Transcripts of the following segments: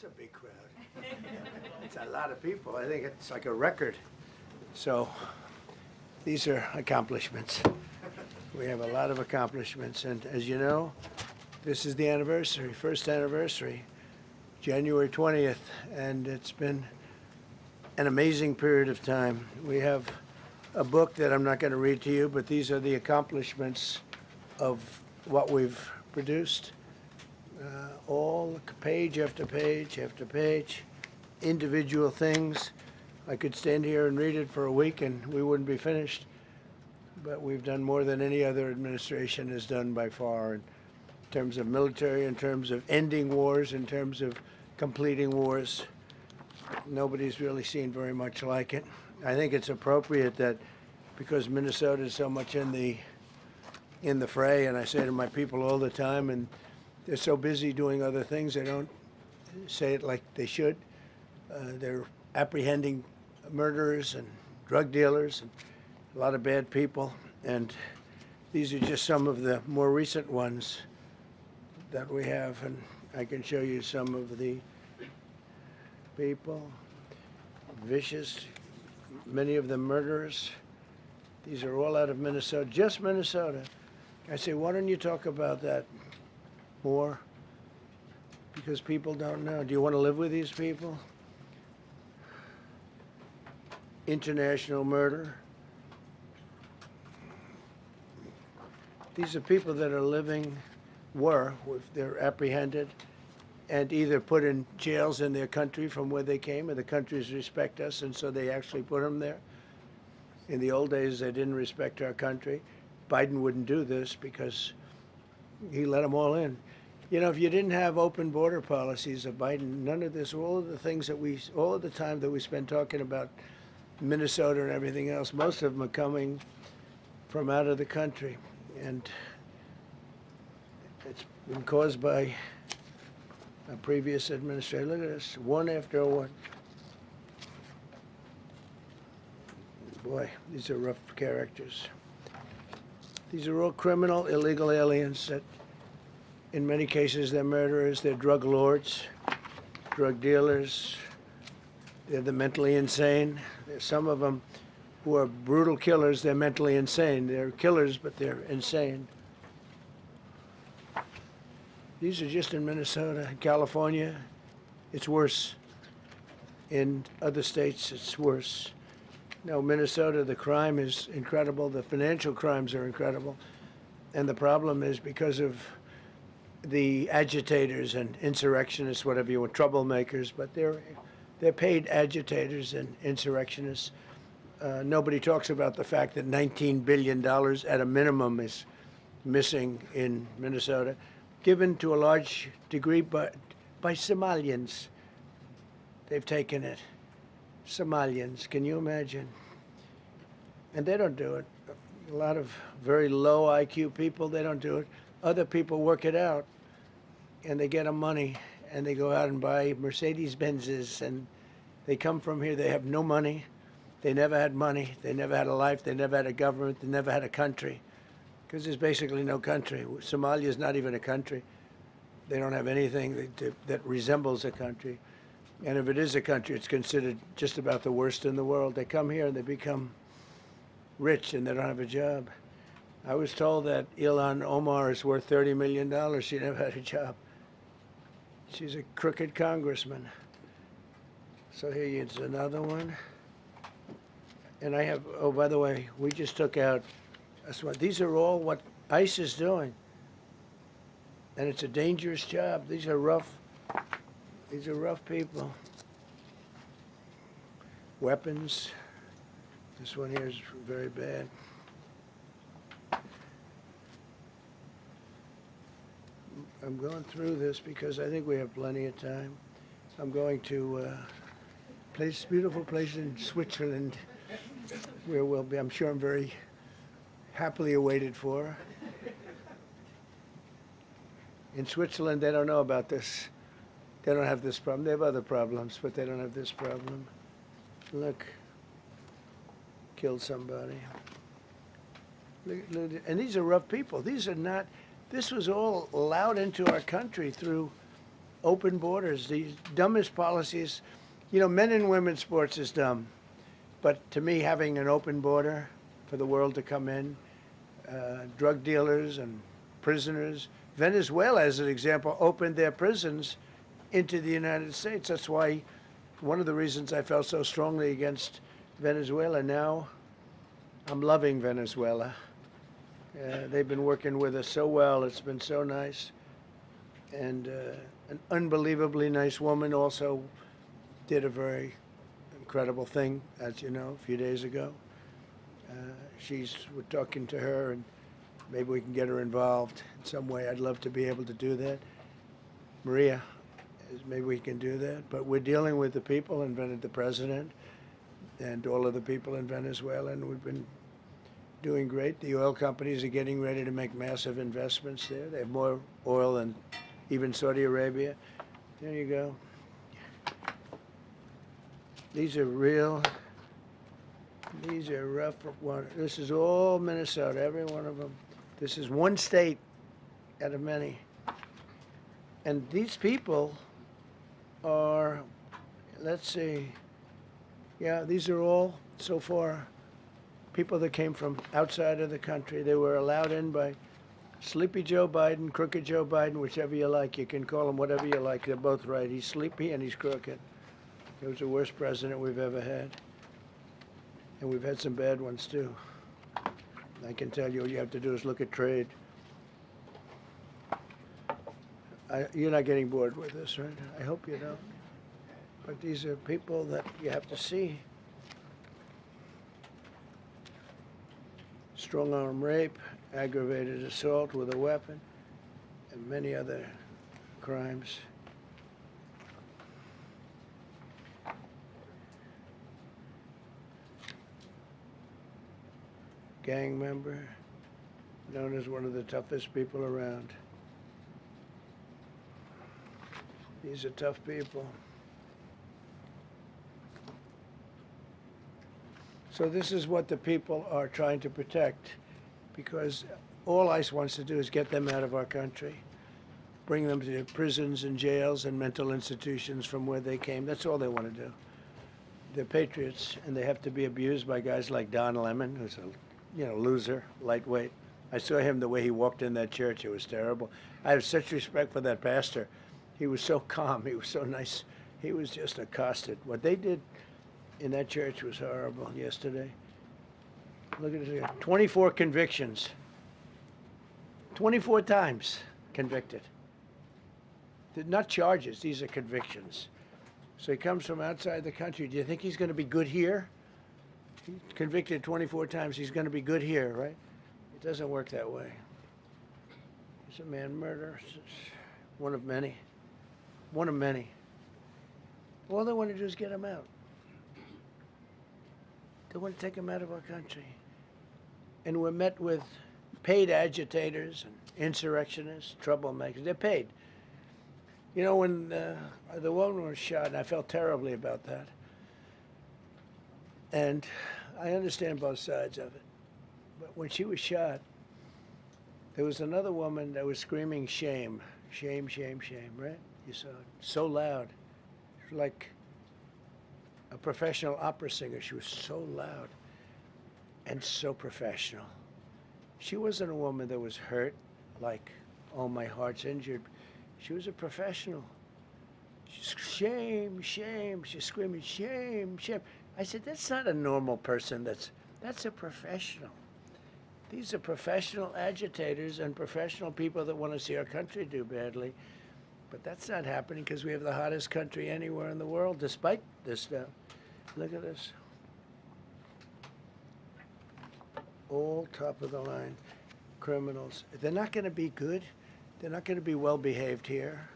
That's a big crowd. It's a lot of people. I think it's like a record. So these are accomplishments. We have a lot of accomplishments. And as you know, this is the anniversary, first anniversary, January 20th. And it's been an amazing period of time. We have a book that I'm not going to read to you, but these are the accomplishments of what we've produced. All page after page after page, individual things. I could stand here and read it for a week and we wouldn't be finished. But we've done more than any other administration has done by far in terms of military, in terms of ending wars, in terms of completing wars. Nobody's really seen very much like it. I think it's appropriate that because Minnesota is so much in the fray, and I say to my people all the time, and they're so busy doing other things, they don't say it like they should. They're apprehending murderers and drug dealers and a lot of bad people. And these are just some of the more recent ones that we have. And I can show you some of the people, vicious, many of them murderers. These are all out of Minnesota, just Minnesota. I say, why don't you talk about that more? Because people don't know. Do you want to live with these people? International murder. These are people that are living, they're apprehended and either put in jails in their country from where they came, and the countries respect us, and so they actually put them there. In the old days, they didn't respect our country. Biden wouldn't do this because he let them all in. You know, if you didn't have open border policies of Biden, none of this, all of the things that all of the time that we spend talking about Minnesota and everything else, most of them are coming from out of the country. And it's been caused by a previous administration. Look at this, one after one. Boy, these are rough characters. These are all criminal, illegal aliens that, in many cases, they're murderers, they're drug lords, drug dealers, they're the mentally insane. There's some of them who are brutal killers, they're mentally insane. They're killers, but they're insane. These are just in Minnesota. In California, it's worse. In other states, it's worse. No, Minnesota, the crime is incredible. The financial crimes are incredible. And the problem is because of the agitators and insurrectionists, whatever you want, troublemakers, but they're paid agitators and insurrectionists. Nobody talks about the fact that $19 billion at a minimum is missing in Minnesota, given to a large degree by Somalians. They've taken it. Somalians, can you imagine? And they don't do it. A lot of very low IQ people, they don't do it. Other people work it out, and they get them money, and they go out and buy Mercedes-Benzes, and they come from here, they have no money. They never had money. They never had a life. They never had a government. They never had a country, because there's basically no country. Somalia is not even a country. They don't have anything that resembles a country. And if it is a country, it's considered just about the worst in the world. They come here and they become rich and they don't have a job. I was told that Ilhan Omar is worth $30 million. She never had a job. She's a crooked congressman. So here's another one. And I have, oh, by the way, we just took out, these are all what ICE is doing. And it's a dangerous job. These are rough people. Weapons. This one here is very bad. I'm going through this because I think we have plenty of time. I'm going to beautiful place in Switzerland where we'll be, I'm sure I'm very happily awaited for. In Switzerland, they don't know about this. They don't have this problem. They have other problems, but they don't have this problem. Look, killed somebody. Look, and these are rough people. These are not, this was all allowed into our country through open borders, these dumbest policies. You know, men and women's sports is dumb. But to me, having an open border for the world to come in, drug dealers and prisoners. Venezuela, as an example, opened their prisons into the United States. That's why one of the reasons I felt so strongly against Venezuela. Now I'm loving Venezuela. They've been working with us so well. It's been so nice. And an unbelievably nice woman also did a very incredible thing, as you know, a few days ago. We're talking to her, and maybe we can get her involved in some way. I'd love to be able to do that. Maria, maybe we can do that. But we're dealing with the people and the president and all of the people in Venezuela, and we've been doing great. The oil companies are getting ready to make massive investments there. They have more oil than even Saudi Arabia. There you go. These are rough water. This is all Minnesota, every one of them. This is one state out of many. And these people are, let's see, yeah, these are all, so far, people that came from outside of the country. They were allowed in by Sleepy Joe Biden, Crooked Joe Biden, whichever you like. You can call him whatever you like. They're both right. He's sleepy and he's crooked. He was the worst president we've ever had. And we've had some bad ones, too. I can tell you, all you have to do is look at trade. You're not getting bored with this, right? I hope you don't. But these are people that you have to see. Strong-arm rape, aggravated assault with a weapon, and many other crimes. Gang member, known as one of the toughest people around. These are tough people. So this is what the people are trying to protect, because all ICE wants to do is get them out of our country, bring them to prisons and jails and mental institutions from where they came. That's all they want to do. They're patriots, and they have to be abused by guys like Don Lemon, who's a loser, lightweight. I saw him the way he walked in that church. It was terrible. I have such respect for that pastor. He was so calm. He was so nice. He was just accosted. What they did in that church was horrible yesterday. Look at it here. 24 convictions. 24 times convicted. They're not charges. These are convictions. So he comes from outside the country. Do you think he's going to be good here? He's convicted 24 times. He's going to be good here, right? It doesn't work that way. It's a man murder. It's one of many. One of many. All they want to do is get him out. They want to take him out of our country. And we're met with paid agitators and insurrectionists, troublemakers. They're paid. You know, when the woman was shot, and I felt terribly about that. And I understand both sides of it. But when she was shot, there was another woman that was screaming shame, shame, shame, shame, right? You saw it. So loud. She was like a professional opera singer. She was so loud and so professional. She wasn't a woman that was hurt, like, oh, my heart's injured. She was a professional. She's shame, shame. She's screaming shame, shame. I said, that's not a normal person. That's a professional. These are professional agitators and professional people that want to see our country do badly. But that's not happening because we have the hottest country anywhere in the world, despite this stuff. Look at this. All top of the line criminals. They're not going to be good. They're not going to be well behaved here.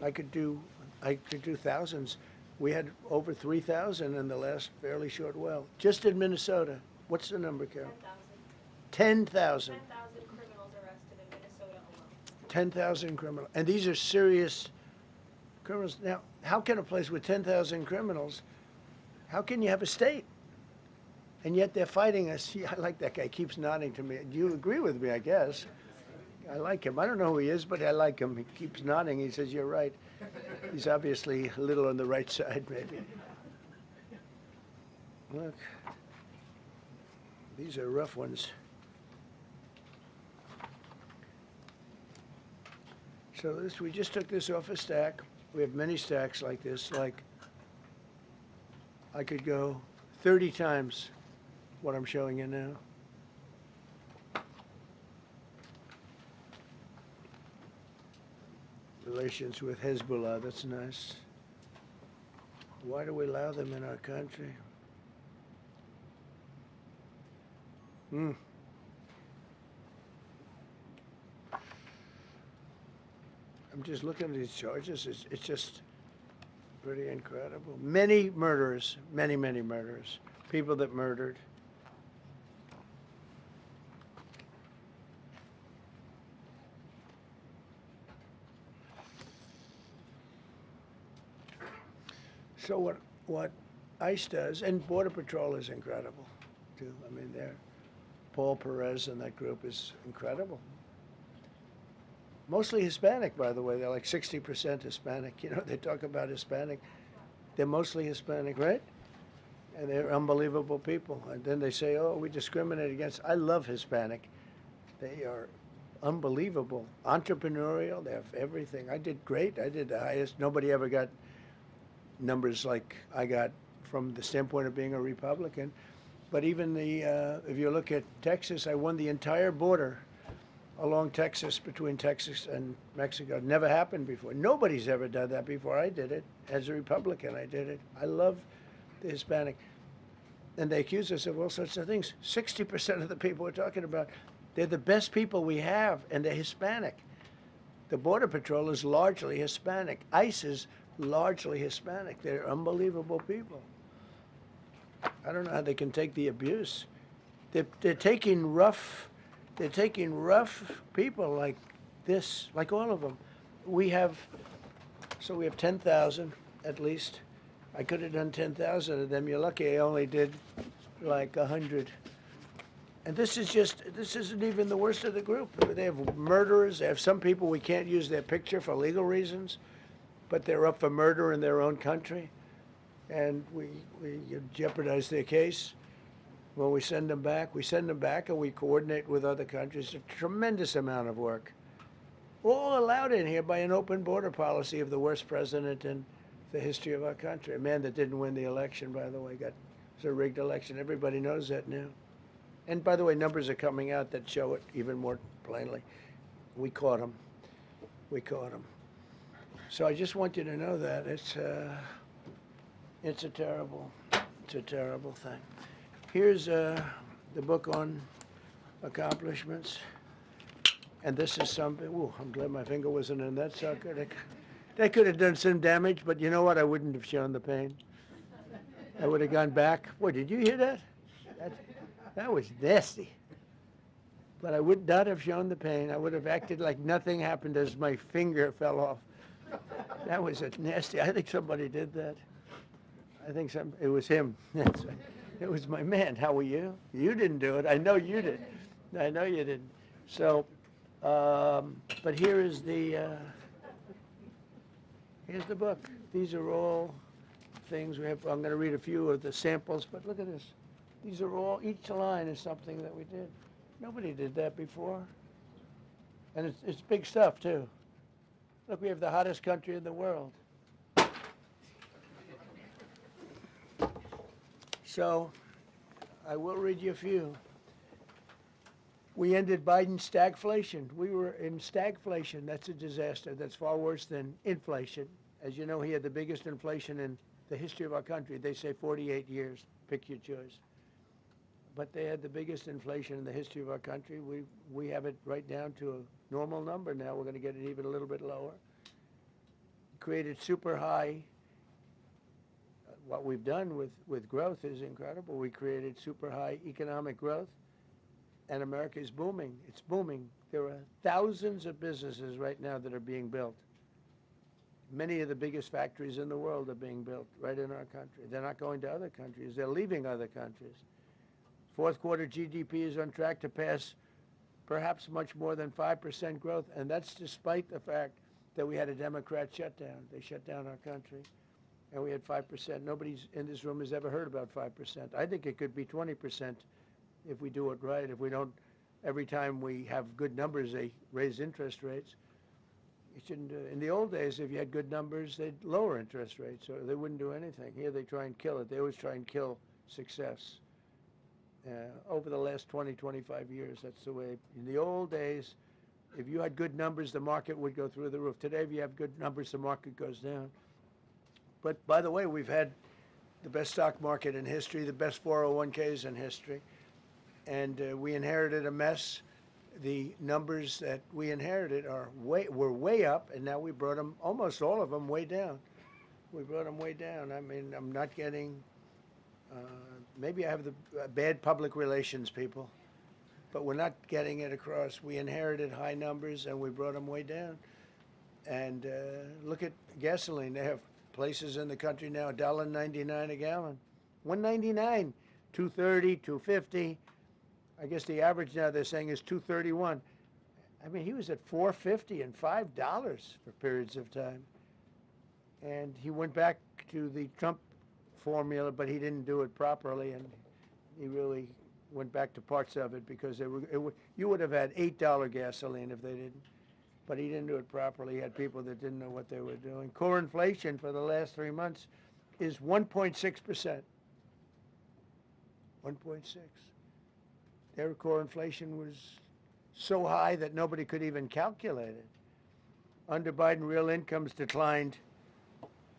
I could do thousands. We had over 3,000 in the last fairly short while. Just in Minnesota. What's the number, Carol? 10,000. 10,000 criminals arrested in Minnesota alone. 10,000 criminals. And these are serious criminals. Now, how can a place with 10,000 criminals, how can you have a state? And yet they're fighting us. Yeah, I like that guy. Keeps nodding to me. You agree with me, I guess. I like him. I don't know who he is, but I like him. He keeps nodding. He says, "You're right." He's obviously a little on the right side, maybe. Look, these are rough ones. So this, we just took this off a stack. We have many stacks like this. Like, I could go 30 times what I'm showing you now. Relations with Hezbollah, that's nice. Why do we allow them in our country? I'm just looking at these charges. It's just pretty incredible. Many murderers, many murderers. People that murdered. So what ICE does, and Border Patrol is incredible, too. I mean, Paul Perez and that group is incredible. Mostly Hispanic, by the way. They're like 60% Hispanic. You know, they talk about Hispanic. They're mostly Hispanic, right? And they're unbelievable people. And then they say, oh, we discriminate against. I love Hispanic. They are unbelievable. Entrepreneurial. They have everything. I did great. I did the highest. Nobody ever got numbers like I got from the standpoint of being a Republican. But even if you look at Texas, I won the entire border along Texas, between Texas and Mexico. It never happened before. Nobody's ever done that before. I did it. As a Republican, I did it. I love the Hispanic. And they accuse us of all sorts of things. 60% of the people we're talking about, they're the best people we have, and they're Hispanic. The Border Patrol is largely Hispanic. ICE is largely Hispanic. They're unbelievable people. I don't know how they can take the abuse. They're taking rough people like this, like all of them. We have 10,000 at least. I could have done 10,000 of them. You're lucky I only did like 100. And this isn't even the worst of the group. They have murderers. They have some people we can't use their picture for legal reasons, but they're up for murder in their own country. And we jeopardize their case. When we send them back and we coordinate with other countries. A tremendous amount of work. All allowed in here by an open border policy of the worst president in the history of our country. A man that didn't win the election, by the way, it's a rigged election. Everybody knows that now. And by the way, numbers are coming out that show it even more plainly. We caught him. So I just want you to know that it's a terrible thing. Here's the book on accomplishments. And this is something, ooh, I'm glad my finger wasn't in that sucker. That could have done some damage, but you know what? I wouldn't have shown the pain. I would have gone back. Boy, did you hear that? That was nasty. But I would not have shown the pain. I would have acted like nothing happened as my finger fell off. That was a nasty, I think somebody did that. It was him. It was my man. How were you? You didn't do it. I know you did. I know you didn't. So, but here's the book. These are all things we have. I'm going to read a few of the samples, but look at this. These are all, each line is something that we did. Nobody did that before. And it's big stuff, too. Look, we have the hottest country in the world. So, I will read you a few. We ended Biden's stagflation. We were in stagflation. That's a disaster. That's far worse than inflation. As you know, he had the biggest inflation in the history of our country. They say 48 years. Pick your choice. But they had the biggest inflation in the history of our country. We have it right down to a normal number now. We're going to get it even a little bit lower. Created super high. What we've done with growth is incredible. We created super high economic growth, and America is booming. It's booming. There are thousands of businesses right now that are being built. Many of the biggest factories in the world are being built right in our country. They're not going to other countries. They're leaving other countries. Fourth quarter GDP is on track to pass perhaps much more than 5% growth, and that's despite the fact that we had a Democrat shutdown. They shut down our country, and we had 5%. Nobody's in this room has ever heard about 5%. I think it could be 20% if we do it right. If we don't, every time we have good numbers, they raise interest rates. You shouldn't do it. In the old days, if you had good numbers, they'd lower interest rates, or they wouldn't do anything. Here, they try and kill it. They always try and kill success. Over the last 20, 25 years, that's the way. In the old days, if you had good numbers, the market would go through the roof. Today, if you have good numbers, the market goes down. But by the way, we've had the best stock market in history, the best 401ks in history, and we inherited a mess. The numbers that we inherited were way up, and now we brought them, almost all of them, way down. We brought them way down. I mean, I'm not getting. Maybe I have the bad public relations people, but we're not getting it across. We inherited high numbers and we brought them way down. And look at gasoline. They have places in the country now $1.99 a gallon, $1.99, $2.30, $2.50. I guess the average now they're saying is $2.31. I mean, he was at $4.50 and $5 for periods of time. And he went back to the Trump formula, but he didn't do it properly, and he really went back to parts of it because you would have had $8 gasoline if they didn't, but he didn't do it properly. He had people that didn't know what they were doing. Core inflation for the last 3 months is 1.6%. 1.6. Their core inflation was so high that nobody could even calculate it. Under Biden, real incomes declined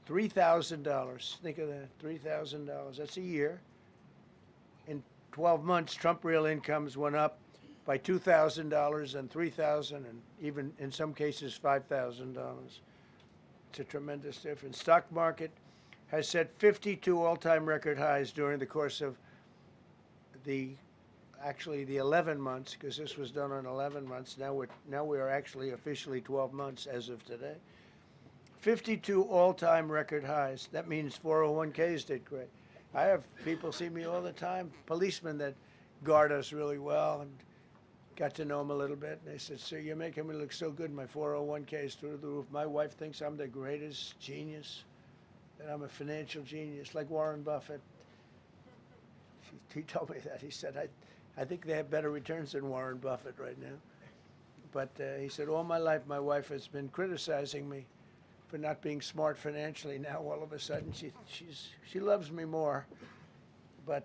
$3,000. Think of that, $3,000. That's a year. In 12 months, Trump real incomes went up by $2,000 and $3,000 and even in some cases $5,000. It's a tremendous difference. Stock market has set 52 all-time record highs during the course of the 11 months, because this was done on 11 months. Now we are actually officially 12 months as of today. 52 all-time record highs. That means 401ks did great. I have people see me all the time, policemen that guard us really well, and got to know them a little bit. And they said, "Sir, you're making me look so good. My 401k is through the roof. My wife thinks I'm the greatest genius, that I'm a financial genius, like Warren Buffett." He told me that. He said, I think they have better returns than Warren Buffett right now. But he said, all my life my wife has been criticizing me for not being smart financially. Now all of a sudden she loves me more. But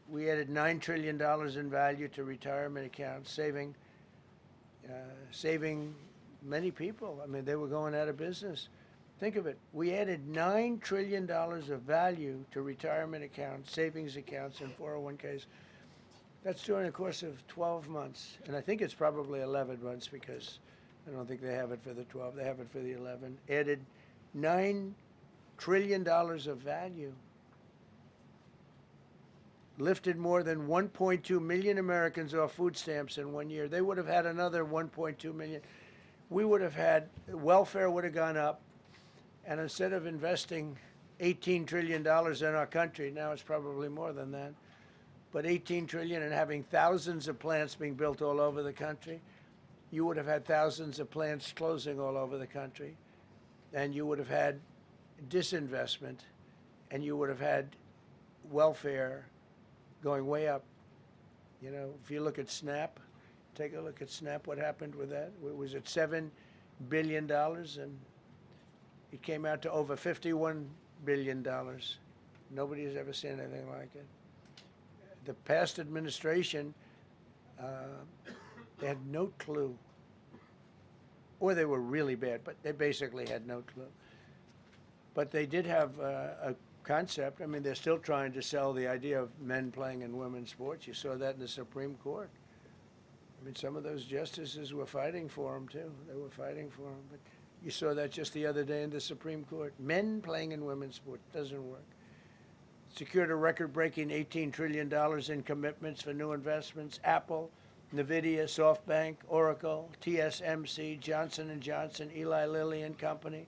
we added $9 trillion in value to retirement accounts, saving many people. I mean, they were going out of business. Think of it. We added $9 trillion of value to retirement accounts, savings accounts, and 401ks. That's during the course of 12 months. And I think it's probably 11 months because I don't think they have it for the 12. They have it for the 11. Added $9 trillion of value. Lifted more than 1.2 million Americans off food stamps in 1 year. They would have had another 1.2 million. We would have had, welfare would have gone up. And instead of investing $18 trillion in our country, now it's probably more than that, but $18 trillion and having thousands of plants being built all over the country, you would have had thousands of plants closing all over the country, and you would have had disinvestment, and you would have had welfare going way up. You know, if you look at SNAP, take a look at SNAP, what happened with that? It was at $7 billion, and it came out to over $51 billion. Nobody has ever seen anything like it. The past administration, they had no clue. Or they were really bad, but they basically had no clue. But they did have a concept. I mean, they're still trying to sell the idea of men playing in women's sports. You saw that in the Supreme Court. I mean, some of those justices were fighting for them, too. They were fighting for them. But you saw that just the other day in the Supreme Court. Men playing in women's sport doesn't work. Secured a record-breaking $18 trillion in commitments for new investments. Apple, NVIDIA, SoftBank, Oracle, TSMC, Johnson & Johnson, Eli Lilly and Company,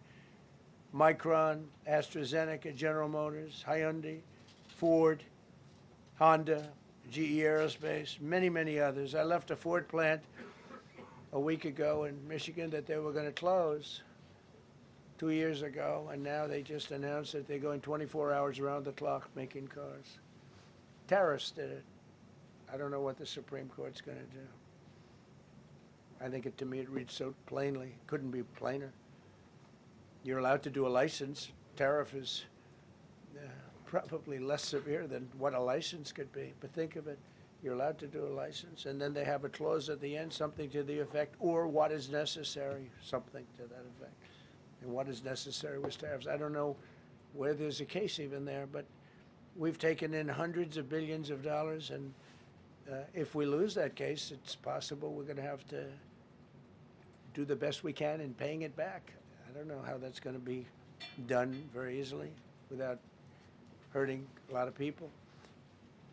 Micron, AstraZeneca, General Motors, Hyundai, Ford, Honda, GE Aerospace, many, many others. I left a Ford plant a week ago in Michigan that they were going to close 2 years ago, and now they just announced that they're going 24 hours around the clock making cars. Tariffs did it. I don't know what the Supreme Court's going to do. I think to me it reads so plainly. Couldn't be plainer. You're allowed to do a license. Tariff is probably less severe than what a license could be. But think of it. You're allowed to do a license, and then they have a clause at the end, something to the effect, or what is necessary, something to that effect. And what is necessary with tariffs. I don't know where there's a case even there, but we've taken in hundreds of billions of dollars, and if we lose that case, it's possible we're going to have to do the best we can in paying it back. I don't know how that's going to be done very easily without hurting a lot of people.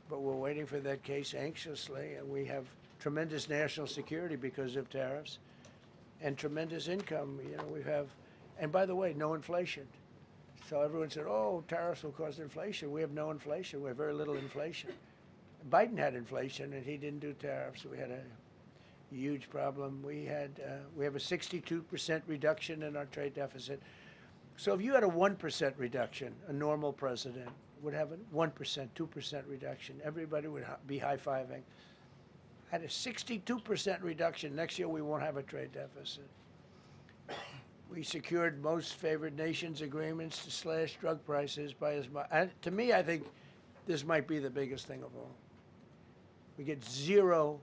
But we're waiting for that case anxiously, and we have tremendous national security because of tariffs and tremendous income. You know, we have, and by the way, no inflation. So everyone said, oh, tariffs will cause inflation. We have no inflation. We have very little inflation. Biden had inflation, and he didn't do tariffs. We had a huge problem. We have a 62% reduction in our trade deficit. So if you had a 1% reduction, a normal president would have a 1%, 2% reduction. Everybody would be high-fiving. Had a 62% reduction. Next year, we won't have a trade deficit. We secured most favored nations agreements to slash drug prices by as much. To me, I think this might be the biggest thing of all. We get zero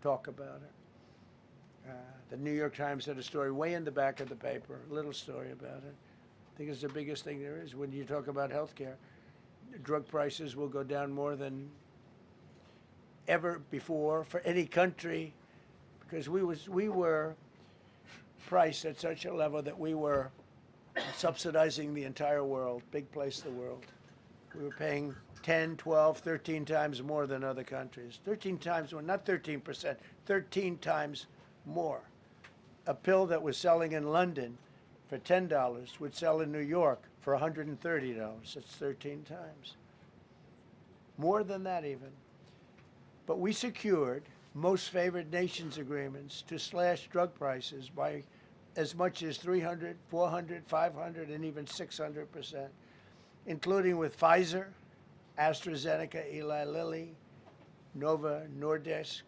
talk about it. The New York Times had a story way in the back of the paper, a little story about it. I think it's the biggest thing there is. When you talk about health care, drug prices will go down more than ever before for any country, because we were priced at such a level that we were subsidizing the entire world, big place in the world. We were paying 10, 12, 13 times more than other countries. 13 times more, not 13%, 13 times more. A pill that was selling in London for $10 would sell in New York for $130. That's 13 times. More than that even. But we secured most favored nations agreements to slash drug prices by as much as 300, 400, 500, and even 600%, including with Pfizer, AstraZeneca, Eli Lilly, Nova Nordisk,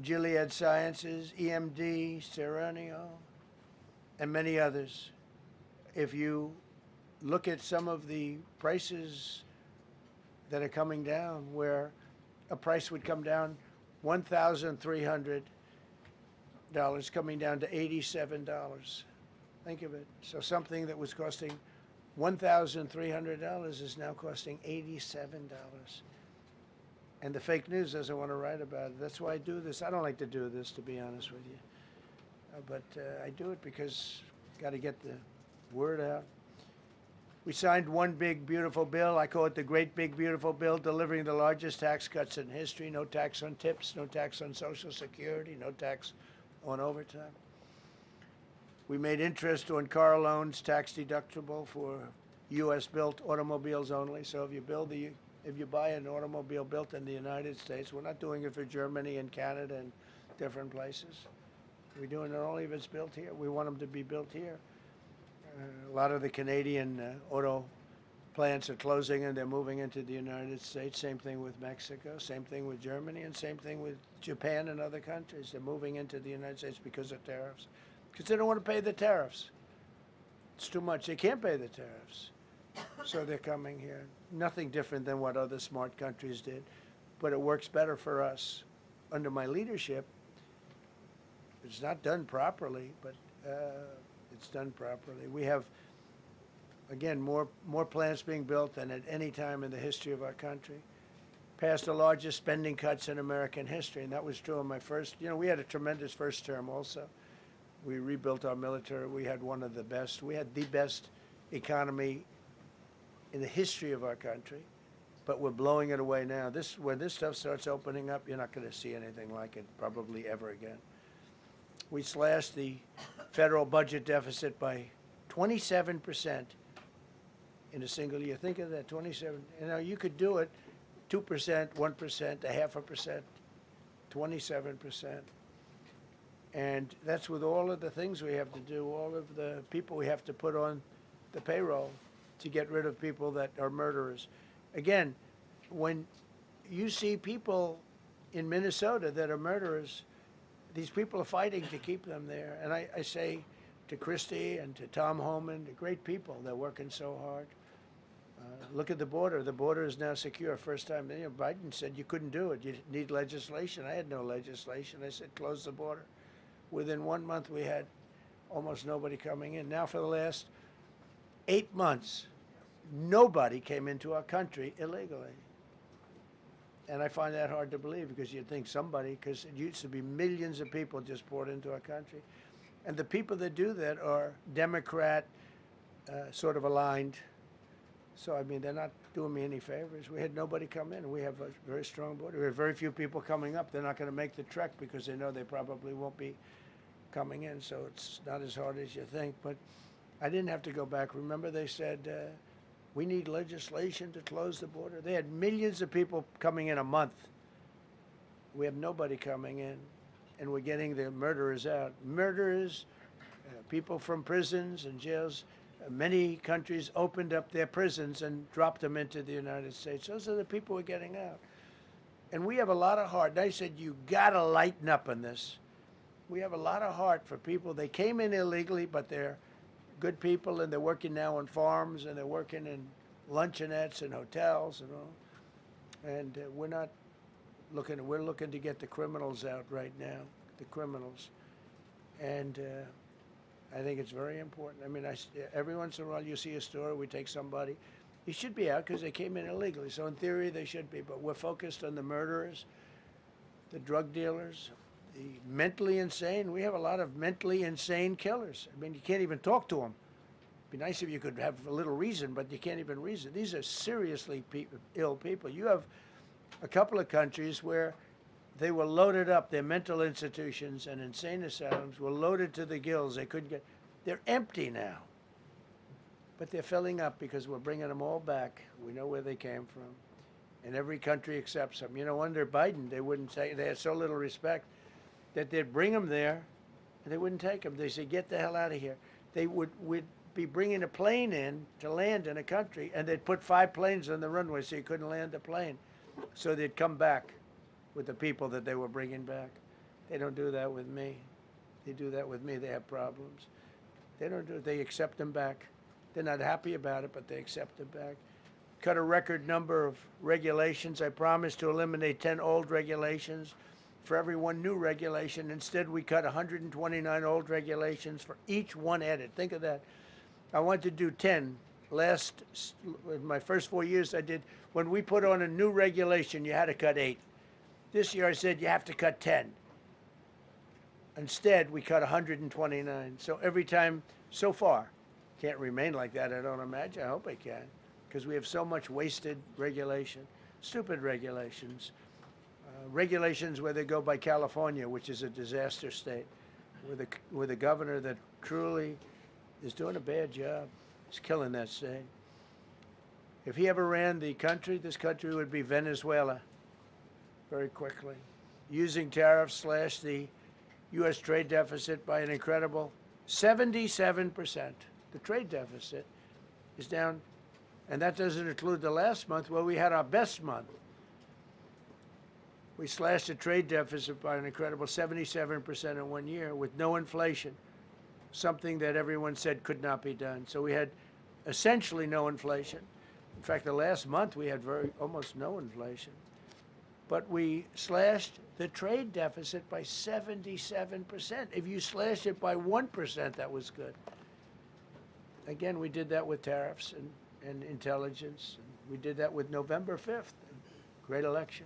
Gilead Sciences, EMD, Serenio, and many others. If you look at some of the prices that are coming down, where a price would come down $1,300 coming down to $87. Think of it. So something that was costing $1,300 is now costing $87. And the fake news doesn't want to write about it. That's why I do this. I don't like to do this, to be honest with you. But I do it because got to get the word out. We signed one big, beautiful bill. I call it the Great Big Beautiful Bill, delivering the largest tax cuts in history. No tax on tips, no tax on Social Security, no tax on overtime. We made interest on car loans tax deductible for U.S.-built automobiles only. So if you buy an automobile built in the United States, we're not doing it for Germany and Canada and different places. We're doing it only if it's built here. We want them to be built here. A lot of the Canadian auto plants are closing and they're moving into the United States. Same thing with Mexico, same thing with Germany, and same thing with Japan and other countries. They're moving into the United States because of tariffs. Because they don't want to pay the tariffs. It's too much. They can't pay the tariffs. So they're coming here. Nothing different than what other smart countries did. But it works better for us. Under my leadership, it's not done properly, but it's done properly. We have, again, more plants being built than at any time in the history of our country. Passed the largest spending cuts in American history, and that was true in my first. We had a tremendous first term also. We rebuilt our military. We had one of the best. We had the best economy in the history of our country, but we're blowing it away now. When this stuff starts opening up, you're not going to see anything like it probably ever again. We slashed the federal budget deficit by 27% in a single year. Think of that, 27. You could do it 2%, 1%, a half a percent, 27%. And that's with all of the things we have to do, all of the people we have to put on the payroll to get rid of people that are murderers. Again, when you see people in Minnesota that are murderers, these people are fighting to keep them there. And I say to Christie and to Tom Homan, the great people, they're working so hard. Look at the border. The border is now secure. First time, Biden said you couldn't do it. You need legislation. I had no legislation. I said close the border. Within 1 month, we had almost nobody coming in. Now, for the last 8 months, nobody came into our country illegally. And I find that hard to believe because you'd think somebody, because it used to be millions of people just poured into our country. And the people that do that are Democrat sort of aligned. So, I mean, they're not doing me any favors. We had nobody come in. We have a very strong border. We have very few people coming up. They're not going to make the trek because they know they probably won't be coming in. So it's not as hard as you think. But I didn't have to go back. Remember, they said, we need legislation to close the border. They had millions of people coming in a month. We have nobody coming in. And we're getting the murderers out. Murderers, people from prisons and jails. Many countries opened up their prisons and dropped them into the United States. Those are the people we're getting out. And we have a lot of heart. And I said, you got to lighten up on this. We have a lot of heart for people. They came in illegally, but they're good people, and they're working now on farms, and they're working in luncheonettes and hotels and all. And we're looking to get the criminals out right now, the criminals. And I think it's very important. I mean, every once in a while you see a story, we take somebody. He should be out because they came in illegally. So in theory, they should be. But we're focused on the murderers, the drug dealers, the mentally insane. We have a lot of mentally insane killers. I mean, you can't even talk to them. It'd be nice if you could have a little reason, but you can't even reason. These are seriously ill people. You have a couple of countries where they were loaded up. Their mental institutions and insane asylums were loaded to the gills. They couldn't get. They're empty now. But they're filling up because we're bringing them all back. We know where they came from. And every country accepts them. You know, under Biden, they wouldn't take. They had so little respect that they'd bring them there, and they wouldn't take them. They said, get the hell out of here. They would be bringing a plane in to land in a country, and they'd put 5 planes on the runway so you couldn't land the plane. So they'd come back with the people that they were bringing back. They don't do that with me. They do that with me, they have problems. They don't do it. They accept them back. They're not happy about it, but they accept them back. Cut a record number of regulations. I promised to eliminate 10 old regulations for every one new regulation. Instead, we cut 129 old regulations for each one added. Think of that. I want to do 10. In my first 4 years, I did. When we put on a new regulation, you had to cut 8. This year I said you have to cut 10. Instead, we cut 129. So every time, so far, can't remain like that, I don't imagine. I hope I can, because we have so much wasted regulation, stupid regulations. Regulations where they go by California, which is a disaster state, with a governor that truly is doing a bad job. He's killing that state. If he ever ran the country, this country would be Venezuela. Very quickly. Using tariffs slashed the U.S. trade deficit by an incredible 77%. The trade deficit is down, and that doesn't include the last month where we had our best month. We slashed the trade deficit by an incredible 77% in 1 year with no inflation, something that everyone said could not be done. So we had essentially no inflation. In fact, the last month we had almost no inflation. But we slashed the trade deficit by 77%. If you slashed it by 1%, that was good. Again, we did that with tariffs and intelligence. We did that with November 5th, great election.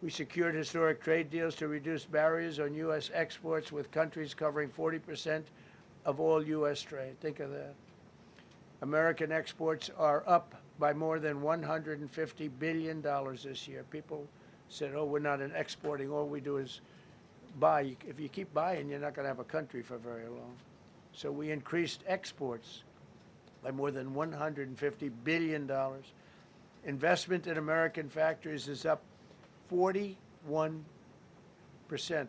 We secured historic trade deals to reduce barriers on U.S. exports with countries covering 40% of all U.S. trade. Think of that. American exports are up by more than $150 billion this year. People said, oh, we're not exporting. All we do is buy. If you keep buying, you're not going to have a country for very long. So we increased exports by more than $150 billion. Investment in American factories is up 41%.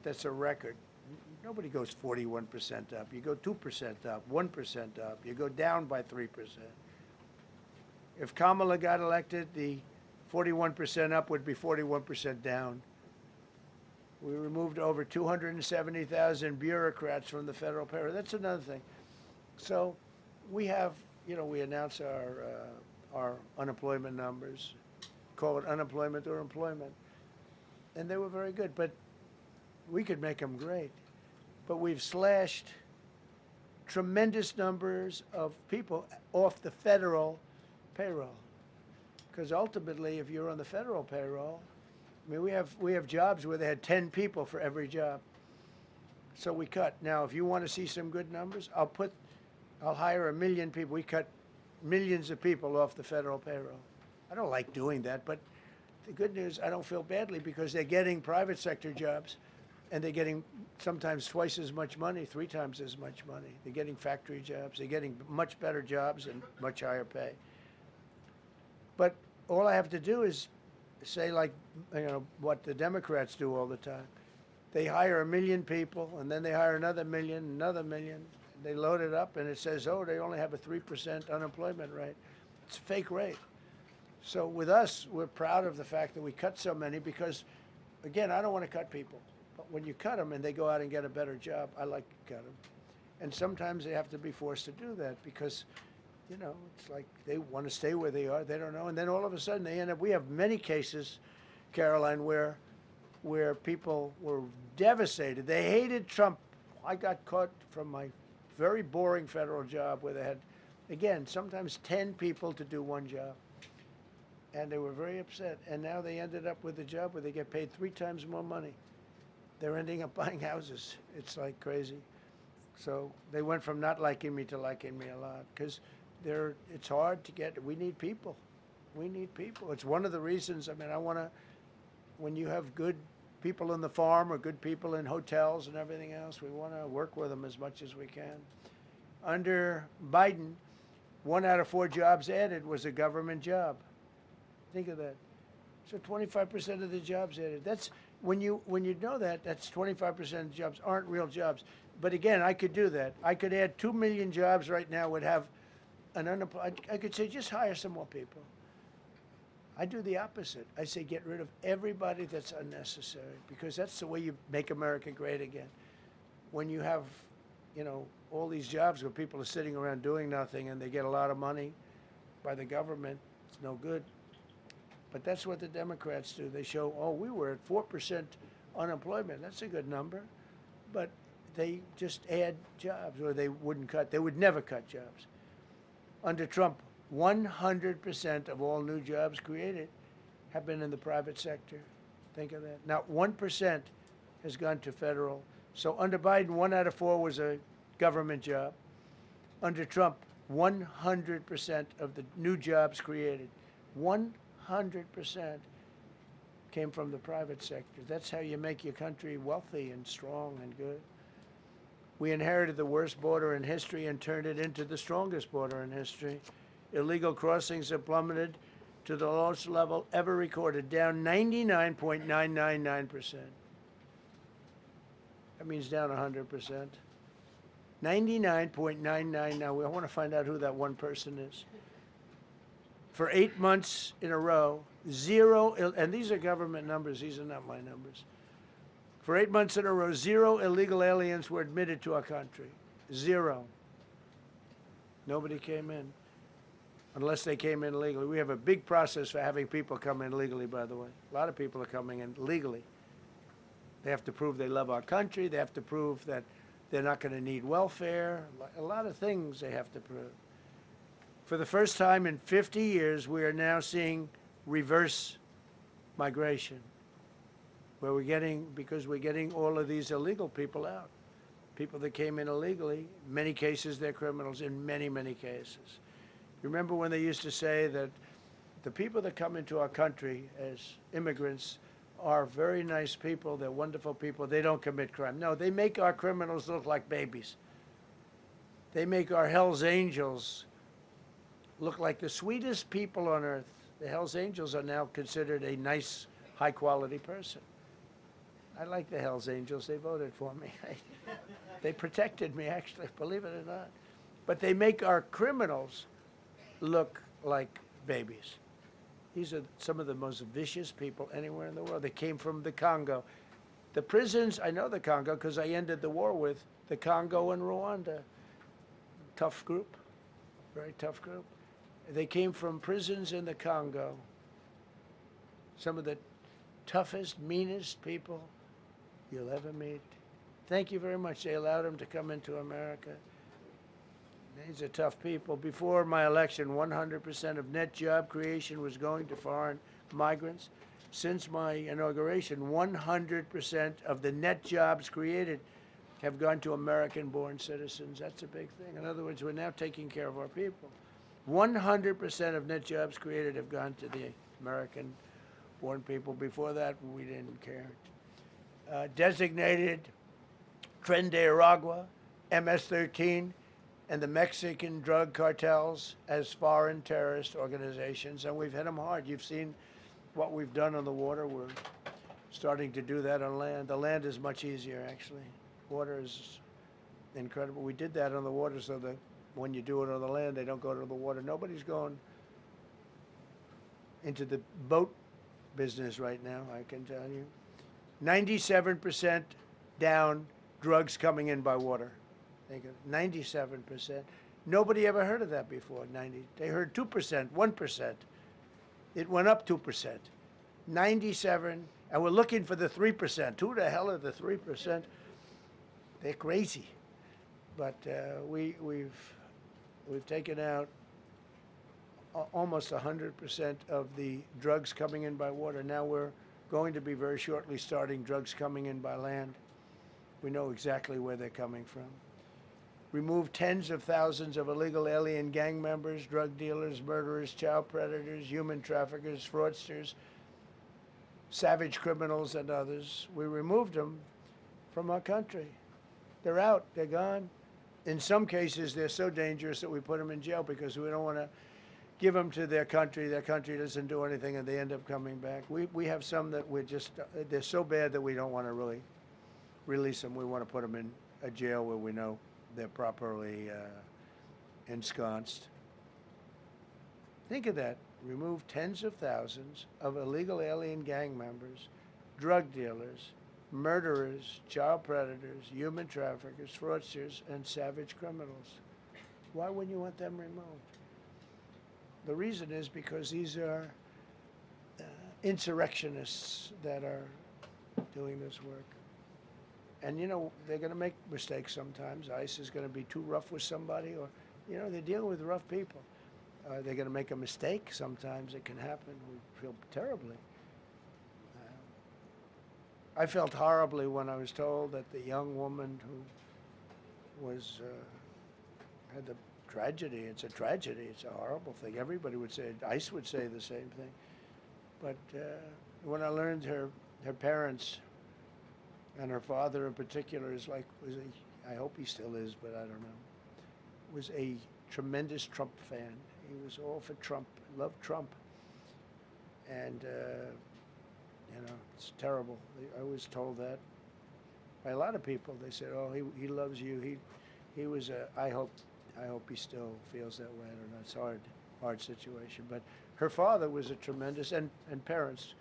That's a record. Nobody goes 41% up. You go 2% up, 1% up. You go down by 3%. If Kamala got elected, the 41% up would be 41% down. We removed over 270,000 bureaucrats from the federal payroll. That's another thing. So we have, we announce our unemployment numbers, call it unemployment or employment. And they were very good, but we could make them great. But we've slashed tremendous numbers of people off the federal payroll. Because ultimately, if you're on the federal payroll, I mean, we have jobs where they had 10 people for every job. So we cut. Now, if you want to see some good numbers, I'll hire 1 million people. We cut millions of people off the federal payroll. I don't like doing that, but the good news, I don't feel badly because they're getting private sector jobs and they're getting sometimes twice as much money, 3 times as much money. They're getting factory jobs. They're getting much better jobs and much higher pay. But all I have to do is say, like, what the Democrats do all the time. They hire 1 million people, and then they hire another million. They load it up, and it says, oh, they only have a 3% unemployment rate. It's a fake rate. So with us, we're proud of the fact that we cut so many because, again, I don't want to cut people. But when you cut them and they go out and get a better job, I like to cut them. And sometimes they have to be forced to do that because, it's like they want to stay where they are. They don't know. And then all of a sudden they end up, we have many cases, Caroline, where people were devastated. They hated Trump. I got caught from my very boring federal job where they had, again, sometimes 10 people to do one job. And they were very upset. And now they ended up with a job where they get paid 3 times more money. They're ending up buying houses. It's like crazy. So they went from not liking me to liking me a lot because it's hard to get. We need people. We need people. It's one of the reasons. I mean, when you have good people in the farm or good people in hotels and everything else, we want to work with them as much as we can. Under Biden, 1 out of 4 jobs added was a government job. Think of that. So 25% of the jobs added. That's when you know that, that's 25% of jobs aren't real jobs. But again, I could do that. I could add 2 million jobs right now, would have an unemployed. I could say just hire some more people. I do the opposite. I say get rid of everybody that's unnecessary because that's the way you make America great again. When you have, all these jobs where people are sitting around doing nothing and they get a lot of money by the government, it's no good. But that's what the Democrats do. They show, oh, we were at 4% unemployment. That's a good number. But they just add jobs, or they wouldn't cut. They would never cut jobs. Under Trump, 100% of all new jobs created have been in the private sector. Think of that. Not 1% has gone to federal. So under Biden, 1 out of 4 was a government job. Under Trump, 100% of the new jobs created, 100% came from the private sector. That's how you make your country wealthy and strong and good. We inherited the worst border in history and turned it into the strongest border in history. Illegal crossings have plummeted to the lowest level ever recorded, down 99.999%. That means down 100%. 99.999. I want to find out who that one person is. For 8 months in a row, 0, and these are government numbers, these are not my numbers. For 8 months in a row, 0 illegal aliens were admitted to our country. 0. Nobody came in, unless they came in legally. We have a big process for having people come in legally, by the way. A lot of people are coming in legally. They have to prove they love our country. They have to prove that they're not going to need welfare. A lot of things they have to prove. For the first time in 50 years, we are now seeing reverse migration, where because we're getting all of these illegal people out. People that came in illegally, in many cases they're criminals, in many, many cases. Remember when they used to say that the people that come into our country as immigrants are very nice people, they're wonderful people, they don't commit crime. No, they make our criminals look like babies. They make our Hell's Angels look like the sweetest people on earth. The Hells Angels are now considered a nice, high-quality person. I like the Hells Angels. They voted for me. They protected me, actually, believe it or not. But they make our criminals look like babies. These are some of the most vicious people anywhere in the world. They came from the Congo. The prisons, I know the Congo because I ended the war with the Congo and Rwanda. Tough group, very tough group. They came from prisons in the Congo. Some of the toughest, meanest people you'll ever meet. Thank you very much. They allowed them to come into America. These are tough people. Before my election, 100% of net job creation was going to foreign migrants. Since my inauguration, 100% of the net jobs created have gone to American-born citizens. That's a big thing. In other words, we're now taking care of our people. 100% of net jobs created have gone to the American-born people. Before that, we didn't care. Designated Tren de Aragua, MS-13, and the Mexican drug cartels as foreign terrorist organizations, and we've hit them hard. You've seen what we've done on the water. We're starting to do that on land. The land is much easier, actually. Water is incredible. We did that on the water so that when you do it on the land, they don't go to the water. Nobody's going into the boat business right now, I can tell you. 97% down drugs coming in by water. Think of 97%. Nobody ever heard of that before. They heard 2%, 1%. It went up 2%. 97, and we're looking for the 3%. Who the hell are the 3%? They're crazy. But we've taken out almost 100% of the drugs coming in by water. Now we're going to be very shortly starting drugs coming in by land. We know exactly where they're coming from. Remove tens of thousands of illegal alien gang members, drug dealers, murderers, child predators, human traffickers, fraudsters, savage criminals, and others. We removed them from our country. They're out. They're gone. In some cases, they're so dangerous that we put them in jail because we don't want to give them to their country. Their country doesn't do anything, and they end up coming back. We have some that they're so bad that we don't want to really release them. We want to put them in a jail where we know they're properly ensconced. Think of that. Remove tens of thousands of illegal alien gang members, drug dealers, murderers, child predators, human traffickers, fraudsters, and savage criminals. Why wouldn't you want them removed? The reason is because these are insurrectionists that are doing this work. And, you know, they're going to make mistakes sometimes. ICE is going to be too rough with somebody, or, you know, they're dealing with rough people. They're going to make a mistake sometimes. It can happen. We feel terribly. I felt horribly when I was told that the young woman who was had the tragedy. It's a tragedy. It's a horrible thing. Everybody would say, ICE would say the same thing. But when I learned her parents and her father in particular I hope he still is, but I don't know, was a tremendous Trump fan. He was all for Trump, loved Trump. And, you know, it's terrible. I was told that by a lot of people. They said, oh, he loves you. He was I hope he still feels that way. I don't know. It's a hard situation. But her father was a tremendous, and parents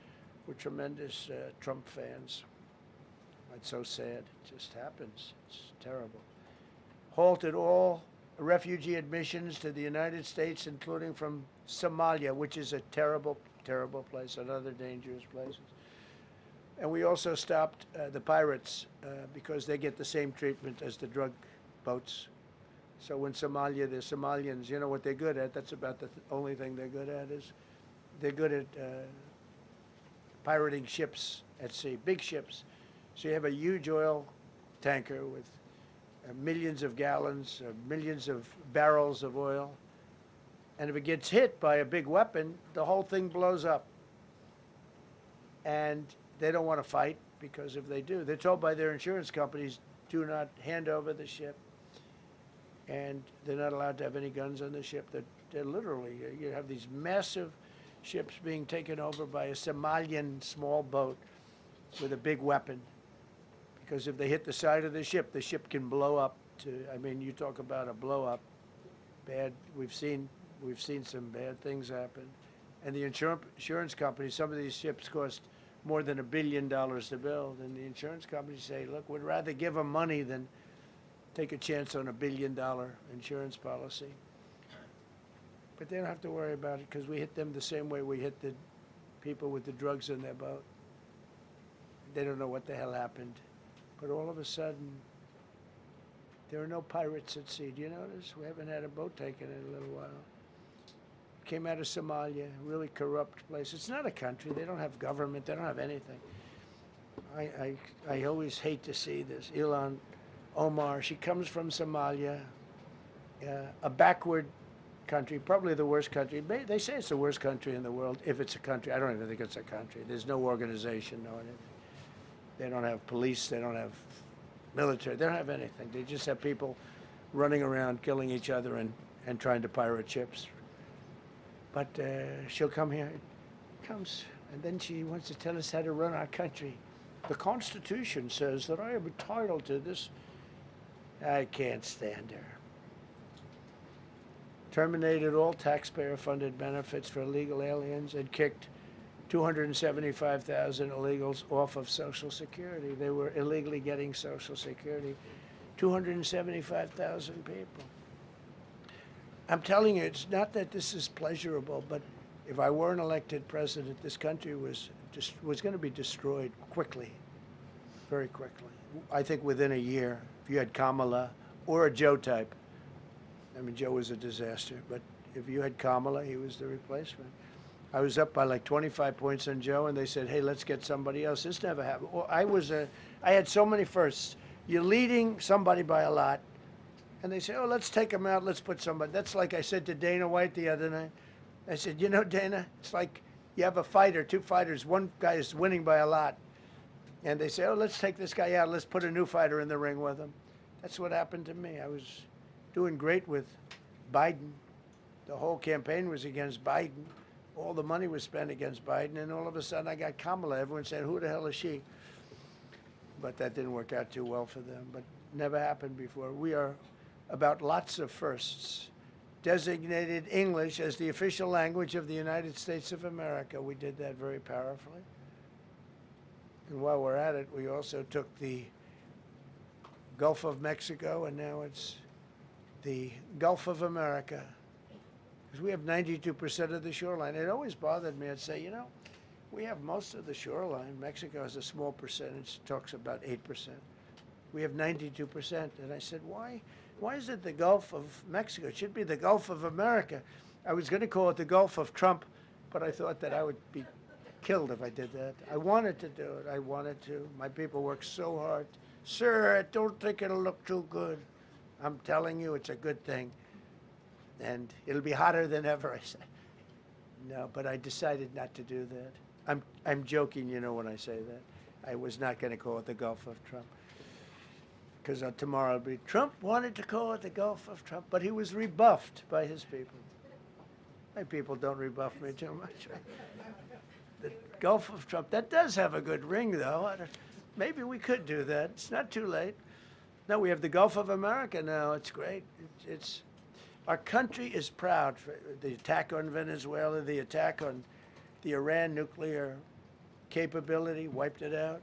were tremendous Trump fans. It's so sad. It just happens. It's terrible. Halted all refugee admissions to the United States, including from Somalia, which is a terrible, terrible place, another dangerous place. And we also stopped the pirates because they get the same treatment as the drug boats. So in Somalia, the Somalians, you know what they're good at? That's about the only thing they're good at is they're good at pirating ships at sea, big ships. So you have a huge oil tanker with millions of gallons, millions of barrels of oil. And if it gets hit by a big weapon, the whole thing blows up. And they don't want to fight because if they do, they're told by their insurance companies, do not hand over the ship. And they're not allowed to have any guns on the ship. They're literally, you have these massive ships being taken over by a Somalian small boat with a big weapon. Because if they hit the side of the ship can blow up I mean, you talk about a blow up. Bad, we've seen some bad things happen. And the insurance companies, some of these ships cost more than $1 billion to build. And the insurance companies say, look, we'd rather give them money than take a chance on $1 billion insurance policy. But they don't have to worry about it because we hit them the same way we hit the people with the drugs in their boat. They don't know what the hell happened. But all of a sudden, there are no pirates at sea. Do you notice? We haven't had a boat taken in a little while. Came out of Somalia, really corrupt place. It's not a country. They don't have government. They don't have anything. I always hate to see this. Ilan Omar, she comes from Somalia, a backward country, probably the worst country. They say it's the worst country in the world, if it's a country. I don't even think it's a country. There's no organization, no anything. They don't have police. They don't have military. They don't have anything. They just have people running around killing each other and trying to pirate ships. But she'll come here, comes, and then she wants to tell us how to run our country. The Constitution says that I am entitled to this. I can't stand her. Terminated all taxpayer-funded benefits for illegal aliens and kicked 275,000 illegals off of Social Security. They were illegally getting Social Security. 275,000 people. I'm telling you, it's not that this is pleasurable, but if I were an elected president, this country was going to be destroyed quickly, very quickly. I think within a year, if you had Kamala or a Joe type. I mean, Joe was a disaster, but if you had Kamala, he was the replacement. I was up by like 25 points on Joe, and they said, hey, let's get somebody else. This never happened. Well, I had so many firsts. You're leading somebody by a lot, and they say, oh, let's take him out, let's put somebody. That's like I said to Dana White the other night. I said, you know, Dana, it's like you have a fighter, two fighters, one guy is winning by a lot. And they say, oh, let's take this guy out, let's put a new fighter in the ring with him. That's what happened to me. I was doing great with Biden. The whole campaign was against Biden. All the money was spent against Biden, and all of a sudden I got Kamala. Everyone said, who the hell is she? But that didn't work out too well for them, but never happened before. We are about lots of firsts. Designated English as the official language of the United States of America. We did that very powerfully. And while we're at it, we also took the Gulf of Mexico, and now it's the Gulf of America. Because we have 92% of the shoreline. It always bothered me. I'd say, you know, we have most of the shoreline. Mexico has a small percentage, talks about 8%. We have 92%. And I said, why is it the Gulf of Mexico? It should be the Gulf of America. I was going to call it the Gulf of Trump, but I thought that I would be killed if I did that. I wanted to do it. I wanted to. My people worked so hard. Sir, I don't think it'll look too good. I'm telling you, it's a good thing. And it'll be hotter than ever, I said. No, but I decided not to do that. I'm joking, you know, when I say that. I was not going to call it the Gulf of Trump. Because tomorrow it'll be, Trump wanted to call it the Gulf of Trump, but he was rebuffed by his people. My people don't rebuff me too much. The Gulf of Trump, that does have a good ring, though. Maybe we could do that. It's not too late. No, we have the Gulf of America now. It's great. Our country is proud for the attack on Venezuela, the attack on the Iran nuclear capability, wiped it out.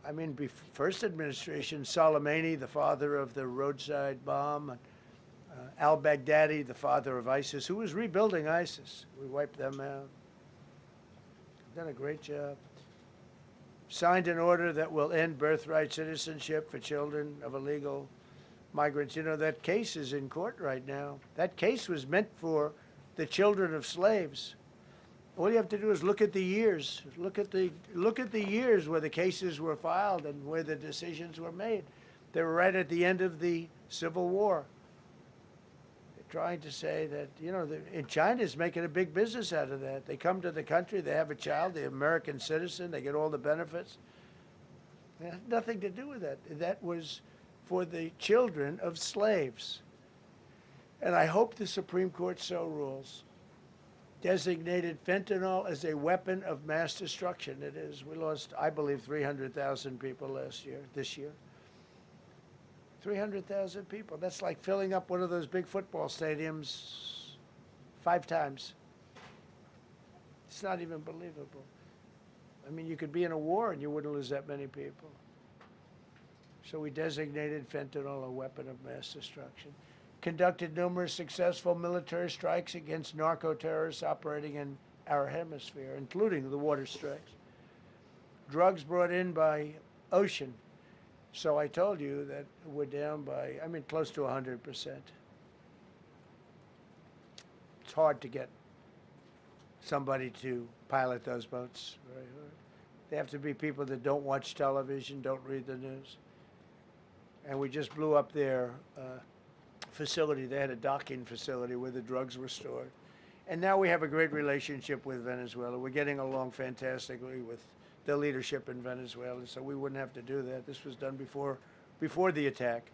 I mean, first administration, Soleimani, the father of the roadside bomb, al-Baghdadi, the father of ISIS, who was rebuilding ISIS. We wiped them out. Done a great job. Signed an order that will end birthright citizenship for children of illegal migrants. You know, that case is in court right now. That case was meant for the children of slaves. All you have to do is look at the years. Look at the years where the cases were filed and where the decisions were made. They were right at the end of the Civil War. They're trying to say that, you know, China's making a big business out of that. They come to the country, they have a child, they're American citizen, they get all the benefits. It had nothing to do with that. That was for the children of slaves. And I hope the Supreme Court so rules. designated fentanyl as a weapon of mass destruction. It is. We lost, I believe, 300,000 people this year. 300,000 people. That's like filling up one of those big football stadiums 5 times. It's not even believable. I mean, you could be in a war and you wouldn't lose that many people. So we designated fentanyl a weapon of mass destruction. Conducted numerous successful military strikes against narco-terrorists operating in our hemisphere, including the water strikes. Drugs brought in by ocean. So I told you that we're down by, I mean, close to 100%. It's hard to get somebody to pilot those boats. Very hard. They have to be people that don't watch television, don't read the news. And we just blew up their facility. They had a docking facility where the drugs were stored. And now we have a great relationship with Venezuela. We're getting along fantastically with the leadership in Venezuela, so we wouldn't have to do that. This was done before the attack.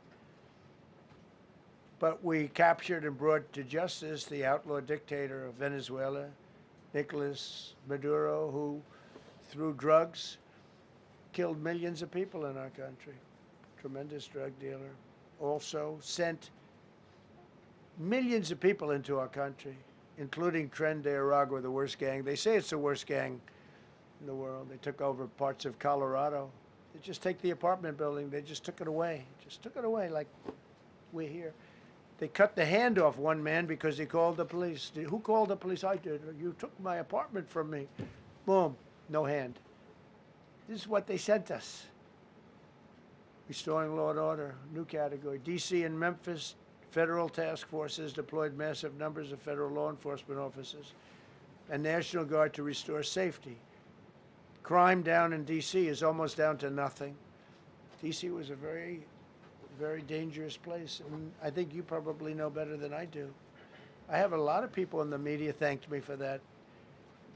But we captured and brought to justice the outlaw dictator of Venezuela, Nicolas Maduro, who, through drugs, killed millions of people in our country. Tremendous drug dealer. Also sent millions of people into our country, including Tren de Aragua, the worst gang. They say it's the worst gang in the world. They took over parts of Colorado. They just take the apartment building. They just took it away. Just took it away like we're here. They cut the hand off one man because he called the police. Who called the police? I did. You took my apartment from me. Boom, no hand. This is what they sent us. Restoring law and order, new category. D.C. and Memphis, federal task forces deployed massive numbers of federal law enforcement officers and National Guard to restore safety. Crime down in D.C. is almost down to nothing. D.C. was a very, very dangerous place, and I think you probably know better than I do. I have a lot of people in the media thanked me for that,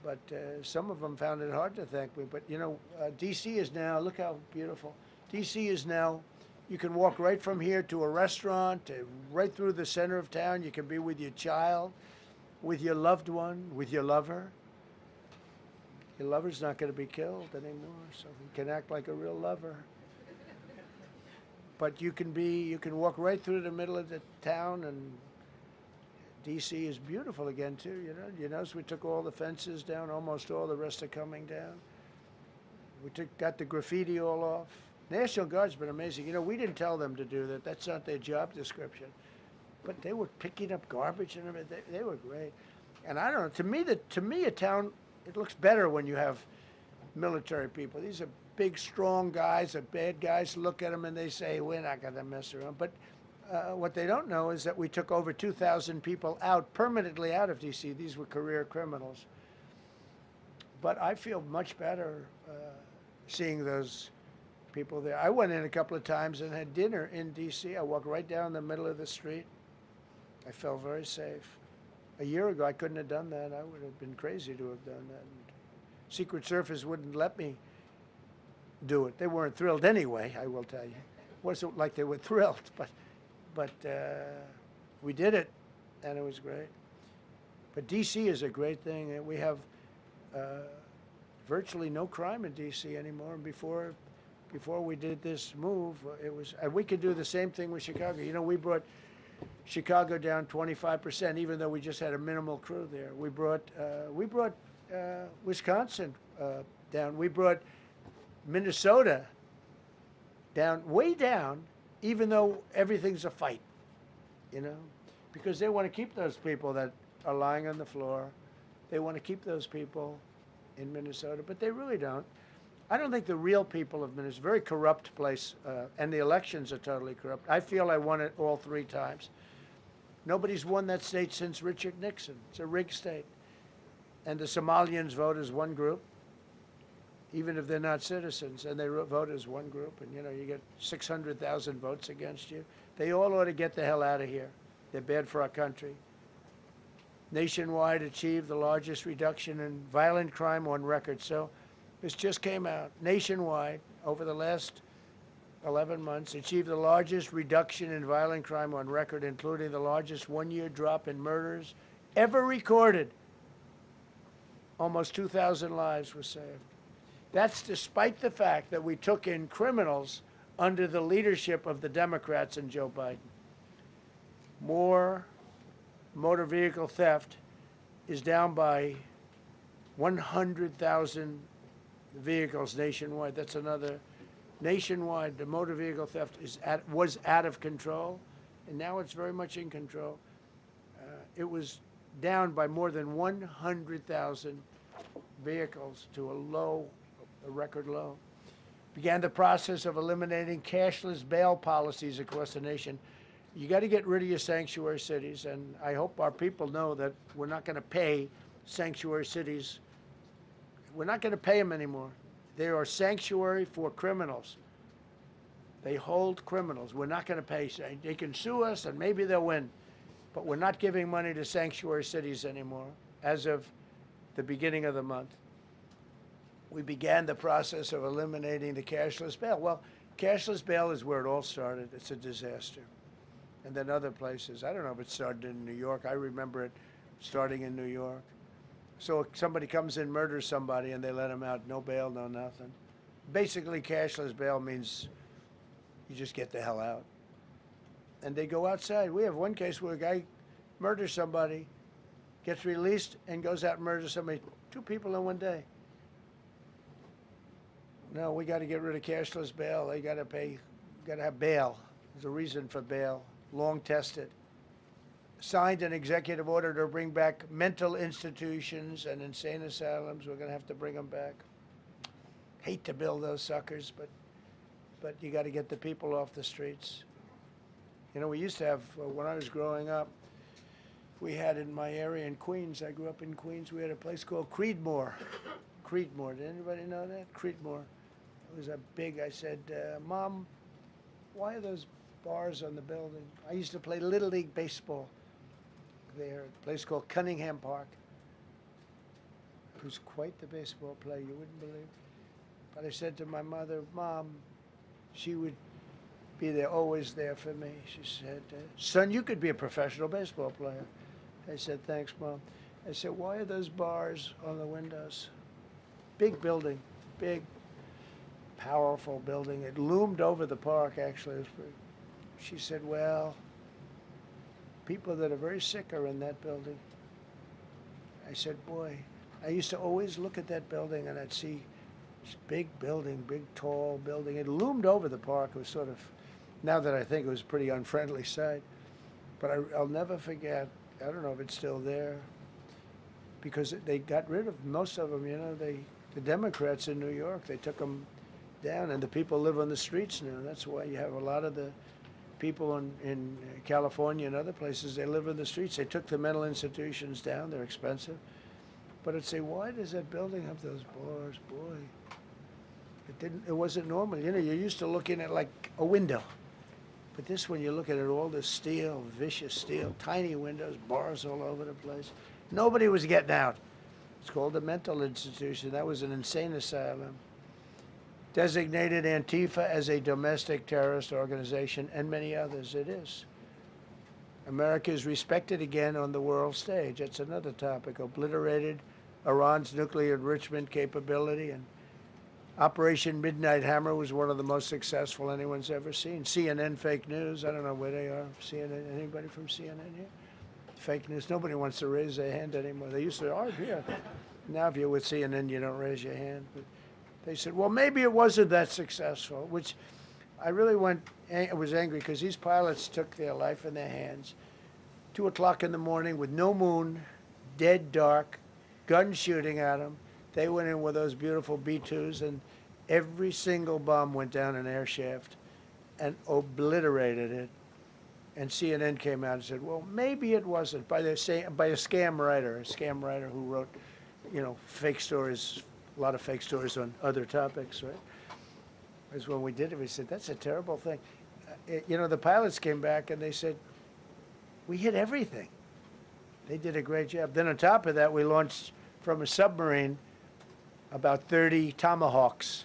but some of them found it hard to thank me. But, you know, D.C. is now, look how beautiful. D.C. is now, you can walk right from here to a restaurant, right through the center of town. You can be with your child, with your loved one, with your lover. Your lover's not going to be killed anymore, so you can act like a real lover. But you can walk right through the middle of the town, and D.C. is beautiful again, too, you know. You notice we took all the fences down, almost all, the rest are coming down. We got the graffiti all off. National Guard's been amazing. You know, we didn't tell them to do that. That's not their job description. But they were picking up garbage and everything. They were great. And I don't know, to me, a town, it looks better when you have military people. These are big, strong guys, are bad guys. Look at them and they say, we're not going to mess around. But what they don't know is that we took over 2,000 people permanently out of D.C. These were career criminals. But I feel much better seeing those people there. I went in a couple of times and had dinner in D.C. I walked right down the middle of the street. I felt very safe. A year ago, I couldn't have done that. I would have been crazy to have done that. And Secret Service wouldn't let me do it. They weren't thrilled anyway, I will tell you. It wasn't like they were thrilled, but we did it, and it was great. But D.C. is a great thing. And we have virtually no crime in D.C. anymore. And before we did this move, and we could do the same thing with Chicago. You know, we brought Chicago down 25%, even though we just had a minimal crew there. We brought Wisconsin down. We brought Minnesota down, way down, even though everything's a fight, you know, because they want to keep those people that are lying on the floor. They want to keep those people in Minnesota, but they really don't. I don't think the real people of Minnesota, it's a very corrupt place, and the elections are totally corrupt. I feel I won it all 3 times. Nobody's won that state since Richard Nixon. It's a rigged state. And the Somalians vote as one group, even if they're not citizens, and they vote as one group, and, you know, you get 600,000 votes against you. They all ought to get the hell out of here. They're bad for our country. Nationwide achieved the largest reduction in violent crime on record. So this just came out. Nationwide, over the last 11 months, achieved the largest reduction in violent crime on record, including the largest one-year drop in murders ever recorded almost 2,000 lives were saved. That's despite the fact that we took in criminals under the leadership of the Democrats and Joe Biden. More motor vehicle theft is down by 100,000 vehicles nationwide. That's another. Nationwide, the motor vehicle theft was out of control, and now it's very much in control. It was down by more than 100,000 vehicles to a record low. Began the process of eliminating cashless bail policies across the nation. You got to get rid of your sanctuary cities, and I hope our people know that we're not going to pay sanctuary cities. We're not going to pay them anymore. They are sanctuary for criminals. They hold criminals. We're not going to pay. They can sue us, and maybe they'll win. But we're not giving money to sanctuary cities anymore as of the beginning of the month. We began the process of eliminating the cashless bail. Well, cashless bail is where it all started. It's a disaster. And then other places. I don't know if it started in New York. I remember it starting in New York. So if somebody comes in, murders somebody, and they let them out, no bail, no nothing. Basically, cashless bail means you just get the hell out. And they go outside. We have one case where a guy murders somebody, gets released, and goes out and murders somebody. 2 people in one day. No, we got to get rid of cashless bail. They got to pay, got to have bail. There's a reason for bail. Long tested. Signed an executive order to bring back mental institutions and insane asylums. We're going to have to bring them back. Hate to build those suckers, but you got to get the people off the streets. You know, we used to have, when I was growing up, we had in my area in Queens, I grew up in Queens, we had a place called Creedmoor. Creedmoor, did anybody know that? Creedmoor. It was a big, I said, Mom, why are those bars on the building? I used to play Little League baseball there, a place called Cunningham Park. Who's quite the baseball player, you wouldn't believe. But I said to my mother, Mom, she would be there, always there for me. She said, son, you could be a professional baseball player. I said, thanks, Mom. I said, why are those bars on the windows? Big building, big, powerful building. It loomed over the park, actually. She said, well, people that are very sick are in that building. I said, boy, I used to always look at that building and I'd see this big building, big, tall building. It loomed over the park. It was sort of, now that I think it was a pretty unfriendly sight. But I'll never forget, I don't know if it's still there, because they got rid of most of them, you know, the Democrats in New York, they took them down, and the people live on the streets now. That's why you have a lot of the people in California and other places, they live in the streets. They took the mental institutions down. They're expensive. But I'd say, why does that building have those bars? Boy, it wasn't normal. You know, you're used to looking at like a window. But this one, you look at it, all this steel, vicious steel, tiny windows, bars all over the place. Nobody was getting out. It's called a mental institution. That was an insane asylum. Designated Antifa as a domestic terrorist organization, and many others. It is. America is respected again on the world stage. That's another topic. Obliterated Iran's nuclear enrichment capability, and Operation Midnight Hammer was one of the most successful anyone's ever seen. CNN fake news. I don't know where they are. CNN. Anybody from CNN here? Fake news. Nobody wants to raise their hand anymore. They used to argue. Yeah. Now, if you're with CNN, you don't raise your hand. But they said, well, maybe it wasn't that successful, which I really was angry because these pilots took their life in their hands. 2 o'clock in the morning with no moon, dead dark, guns shooting at them. They went in with those beautiful B-2s, and every single bomb went down an air shaft and obliterated it. And CNN came out and said, well, maybe it wasn't, by a scam writer who wrote, you know, fake stories, a lot of fake stories on other topics, right? Because when we did it, we said, that's a terrible thing. You know, the pilots came back and they said, we hit everything. They did a great job. Then on top of that, we launched from a submarine about 30 Tomahawks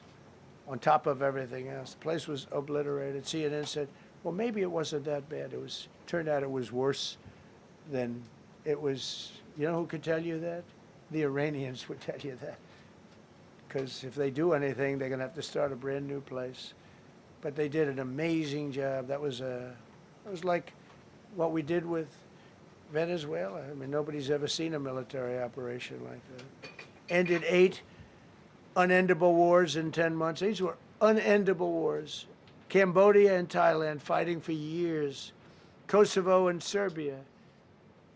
on top of everything else. The place was obliterated. CNN said, well, maybe it wasn't that bad. Turned out it was worse than it was. You know who could tell you that? The Iranians would tell you that. Because if they do anything, they're going to have to start a brand new place. But they did an amazing job. It was like what we did with Venezuela. I mean, nobody's ever seen a military operation like that. Ended 8 unendable wars in 10 months. These were unendable wars. Cambodia and Thailand fighting for years. Kosovo and Serbia.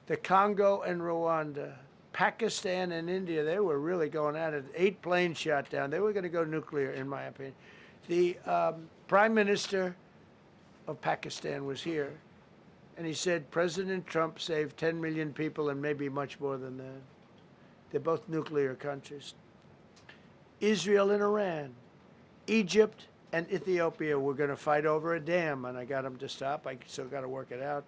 The Congo and Rwanda. Pakistan and India, they were really going at it. 8 planes shot down. They were going to go nuclear, in my opinion. The Prime Minister of Pakistan was here, and he said President Trump saved 10 million people and maybe much more than that. They're both nuclear countries. Israel and Iran. Egypt and Ethiopia were going to fight over a dam, and I got them to stop. I still got to work it out,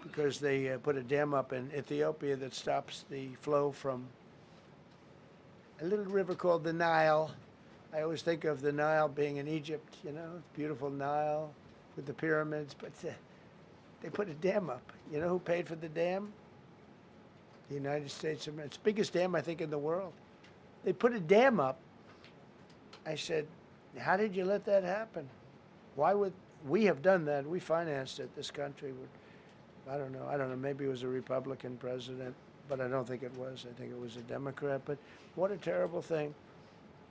because they put a dam up in Ethiopia that stops the flow from a little river called the Nile. I always think of the Nile being in Egypt, you know, beautiful Nile with the pyramids, but they put a dam up. You know who paid for the dam? The United States of America. It's the biggest dam, I think, in the world. They put a dam up. I said, how did you let that happen? Why would we have done that? We financed it. This country would. I don't know. Maybe it was a Republican president, but I don't think it was. I think it was a Democrat. But what a terrible thing.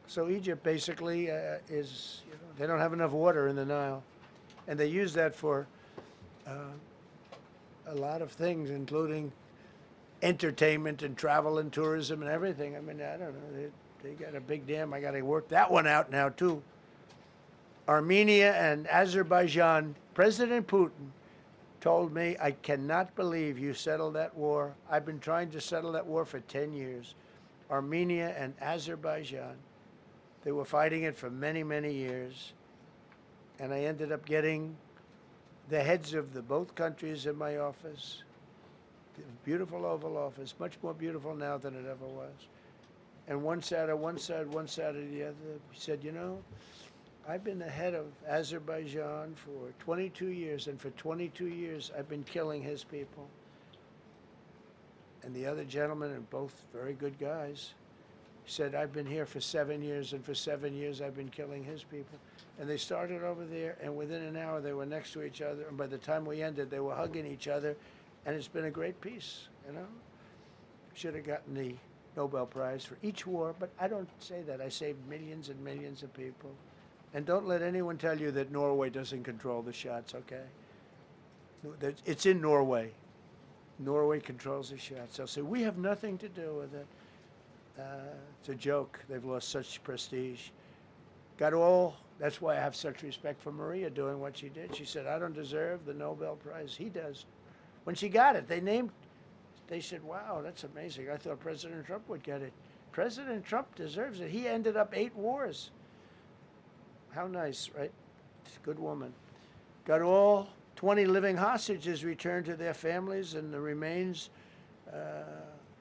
So Egypt basically is, you know, they don't have enough water in the Nile. And they use that for a lot of things, including entertainment and travel and tourism and everything. I mean, I don't know. They got a big dam. I got to work that one out now, too. Armenia and Azerbaijan, President Putin told me, I cannot believe you settled that war. I've been trying to settle that war for 10 years. Armenia and Azerbaijan. They were fighting it for many, many years. And I ended up getting the heads of both countries in my office. The beautiful Oval Office, much more beautiful now than it ever was. And one sat on one side, one sat on the other. He said, you know, I've been the head of Azerbaijan for 22 years, and for 22 years I've been killing his people. And the other gentleman, and both very good guys, said, I've been here for 7 years, and for 7 years I've been killing his people. And they started over there, and within an hour they were next to each other, and by the time we ended, they were hugging each other, and it's been a great peace, you know? Should have gotten the Nobel Prize for each war, but I don't say that. I saved millions and millions of people. And don't let anyone tell you that Norway doesn't control the shots, okay? It's in Norway. Norway controls the shots. They'll say, we have nothing to do with it. It's a joke. They've lost such prestige. That's why I have such respect for Maria doing what she did. She said, I don't deserve the Nobel Prize. He does. When she got it, they said, wow, that's amazing. I thought President Trump would get it. President Trump deserves it. He ended up 8 wars. How nice, right? It's a good woman. Got all 20 living hostages returned to their families, and the remains,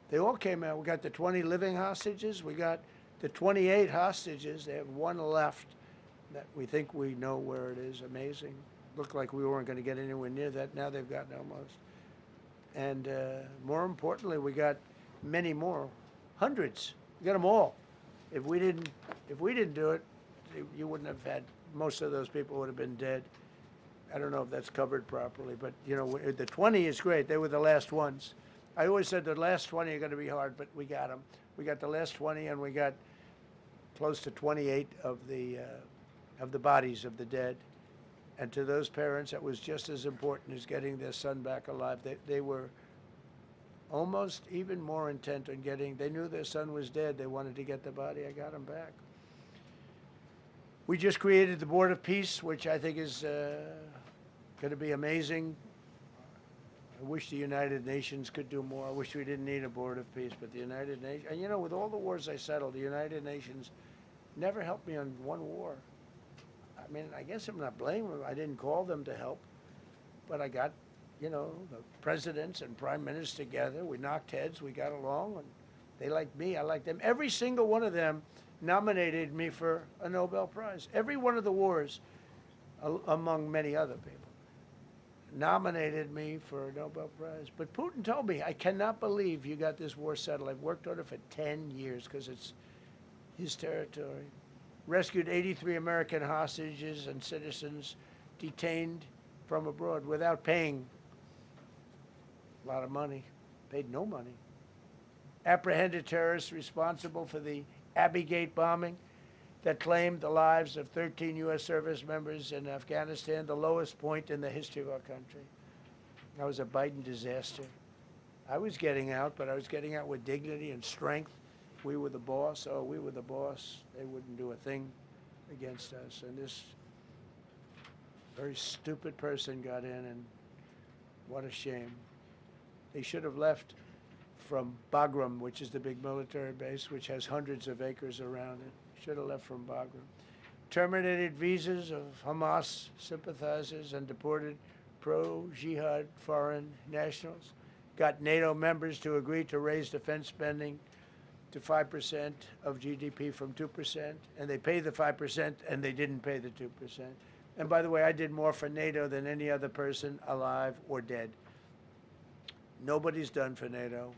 they all came out. We got the 20 living hostages. We got the 28 hostages. They have 1 left that we think we know where it is. Amazing. Looked like we weren't going to get anywhere near that. Now they've gotten almost. And more importantly, we got many more, hundreds. We got them all. If we didn't do it, you wouldn't have had, most of those people would have been dead. I don't know if that's covered properly, but you know, the 20 is great. They were the last ones. I always said the last 20 are going to be hard, but we got them. We got the last 20, and we got close to 28 of the bodies of the dead. And to those parents, that was just as important as getting their son back alive. They were almost even more intent on they knew their son was dead. They wanted to get the body. I got him back. We just created the Board of Peace, which I think is going to be amazing. I wish the United Nations could do more. I wish we didn't need a Board of Peace, but the United Nations, and you know, with all the wars I settled, the United Nations never helped me on one war. I mean, I guess I'm not blaming them. I didn't call them to help, but I got, you know, the presidents and prime ministers together. We knocked heads. We got along, and they liked me. I liked them. Every single one of them nominated me for a Nobel Prize. Every one of the wars, among many other people. nominated me for a Nobel Prize. But Putin told me, I cannot believe you got this war settled. I've worked on it for 10 years because it's his territory. Rescued 83 American hostages and citizens detained from abroad without paying a lot of money, paid no money. Apprehended terrorists responsible for the Abbey Gate bombing that claimed the lives of 13 U.S. service members in Afghanistan, the lowest point in the history of our country. That was a Biden disaster. I was getting out, but I was getting out with dignity and strength. We were the boss. Oh, we were the boss. They wouldn't do a thing against us. And this very stupid person got in, and what a shame. They should have left from Bagram, which is the big military base, which has hundreds of acres around it. Should have left from Bagram. Terminated visas of Hamas sympathizers and deported pro-jihad foreign nationals. Got NATO members to agree to raise defense spending to 5% of GDP from 2%, and they paid the 5%, and they didn't pay the 2%. And by the way, I did more for NATO than any other person alive or dead. Nobody's done for NATO.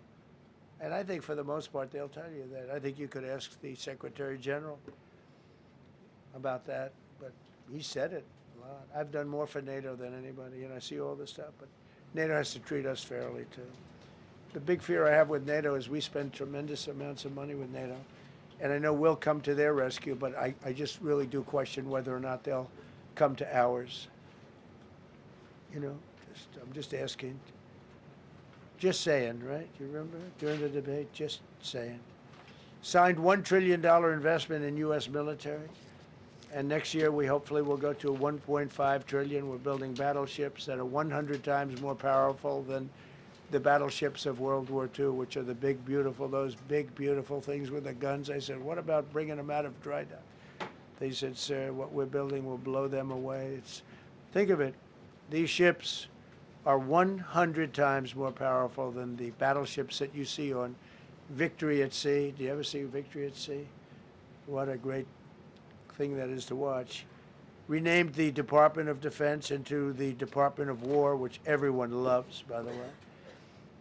And I think for the most part, they'll tell you that. I think you could ask the Secretary General about that, but he said it a lot. I've done more for NATO than anybody, and I see all this stuff, but NATO has to treat us fairly, too. The big fear I have with NATO is we spend tremendous amounts of money with NATO, and I know we'll come to their rescue, but I just really do question whether or not they'll come to ours. You know, I'm just asking. Just saying, right? You remember during the debate? Just saying. Signed $1 trillion investment in U.S. military. And next year, we hopefully will go to $1.5 trillion. We're building battleships that are 100 times more powerful than the battleships of World War II, which are the big, beautiful, those big, beautiful things with the guns. I said, what about bringing them out of dry dock? They said, sir, what we're building will blow them away. Think of it. These ships are 100 times more powerful than the battleships that you see on Victory at Sea. Do you ever see Victory at Sea? What a great thing that is to watch. Renamed the Department of Defense into the Department of War, which everyone loves, by the way.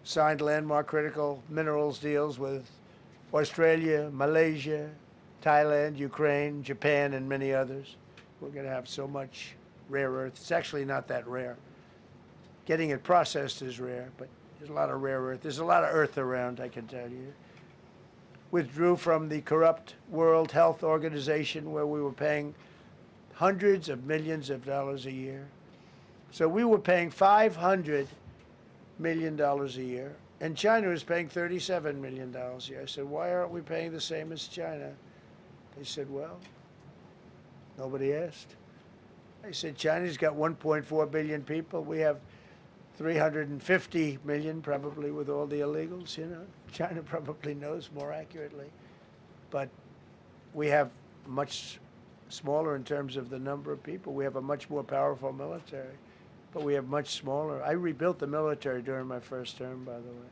Signed landmark critical minerals deals with Australia, Malaysia, Thailand, Ukraine, Japan, and many others. We're going to have so much rare earth. It's actually not that rare. Getting it processed is rare, but there's a lot of rare earth. There's a lot of earth around, I can tell you. Withdrew from the corrupt World Health Organization, where we were paying hundreds of millions of dollars a year. So we were paying $500 million a year, and China was paying $37 million a year. I said, why aren't we paying the same as China? They said, well, nobody asked. I said, China's got 1.4 billion people. We have 350 million, probably, with all the illegals, you know. China probably knows more accurately. But we have much smaller in terms of the number of people. We have a much more powerful military, but we have much smaller. I rebuilt the military during my first term, by the way.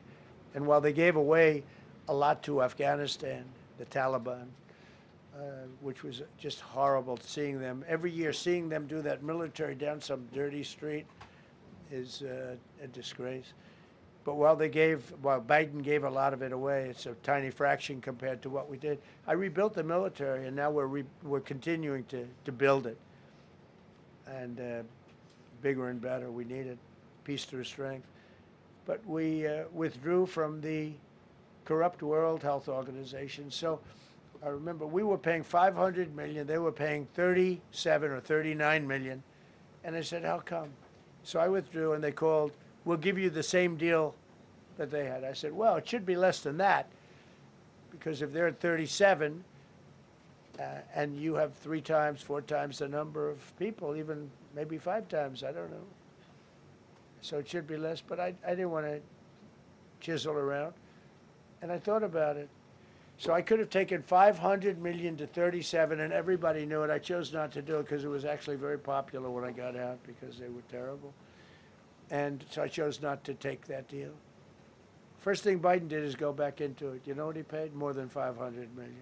And while they gave away a lot to Afghanistan, the Taliban, which was just horrible seeing them, every year seeing them do that military down some dirty street, is a disgrace. But while Biden gave a lot of it away, it's a tiny fraction compared to what we did. I rebuilt the military, and now we're continuing to build it. And bigger and better, we need it, peace through strength. But we withdrew from the corrupt World Health Organization. So I remember we were paying $500 million, they were paying 37 or 39 million. And I said, how come? So I withdrew, and they called, we'll give you the same deal that they had. I said, well, it should be less than that, because if they're at 37 and you have 3 times, 4 times the number of people, even maybe 5 times, I don't know. So it should be less, but I didn't want to chisel around. And I thought about it. So I could have taken 500 million to 37, and everybody knew it. I chose not to do it because it was actually very popular when I got out, because they were terrible. And so I chose not to take that deal. First thing Biden did is go back into it. You know what he paid? More than 500 million.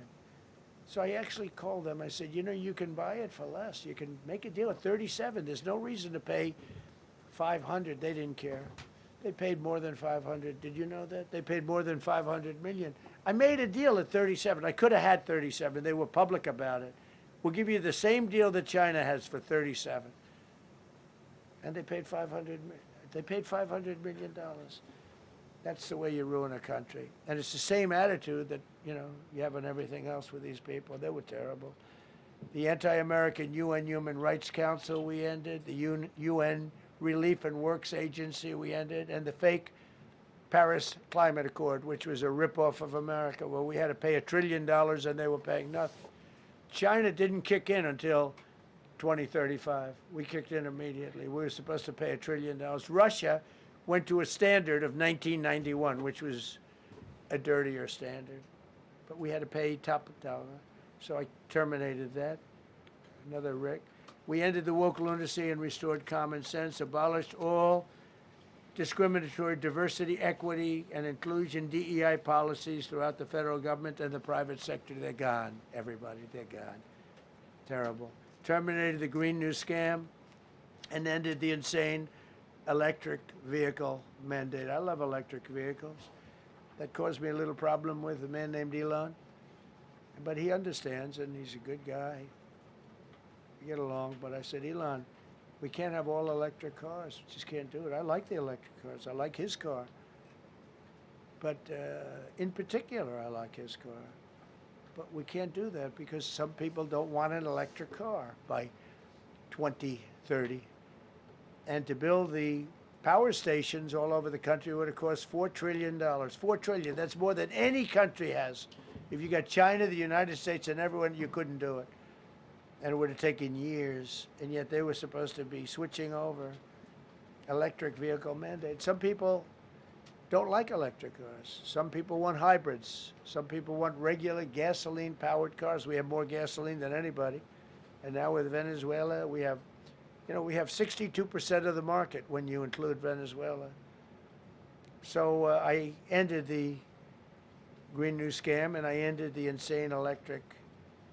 So I actually called them. I said, you know, you can buy it for less. You can make a deal at 37. There's no reason to pay 500, they didn't care. They paid more than 500. Did you know that? They paid more than 500 million. I made a deal at 37. I could have had 37. They were public about it. We'll give you the same deal that China has for 37. And they paid 500. They paid $500 million. That's the way you ruin a country. And it's the same attitude that, you have on everything else with these people. They were terrible. The anti-American UN Human Rights Council we ended, the UN Relief and Works Agency we ended, and the fake Paris Climate Accord, which was a ripoff of America, where we had to pay $1 trillion and they were paying nothing. China didn't kick in until 2035. We kicked in immediately. We were supposed to pay $1 trillion. Russia went to a standard of 1991, which was a dirtier standard. But we had to pay top dollar. So I terminated that. Another Rick. We ended the woke lunacy and restored common sense, abolished all discriminatory diversity, equity, and inclusion DEI policies throughout the federal government and the private sector. They're gone, everybody. They're gone. Terrible. Terminated the Green New Scam and ended the insane electric vehicle mandate. I love electric vehicles. That caused me a little problem with a man named Elon. But he understands, and he's a good guy. We get along, but I said, Elon, we can't have all electric cars. We just can't do it. I like the electric cars. I like his car. But in particular, I like his car. But we can't do that because some people don't want an electric car by 2030. And to build the power stations all over the country would have cost $4 trillion. $4 trillion, that's more than any country has. If you got China, the United States, and everyone, you couldn't do it. And it would have taken years, and yet they were supposed to be switching over electric vehicle mandate. Some people don't like electric cars. Some people want hybrids. Some people want regular gasoline-powered cars. We have more gasoline than anybody. And now with Venezuela, we have 62% of the market when you include Venezuela. So I ended the Green New Scam, and I ended the insane electric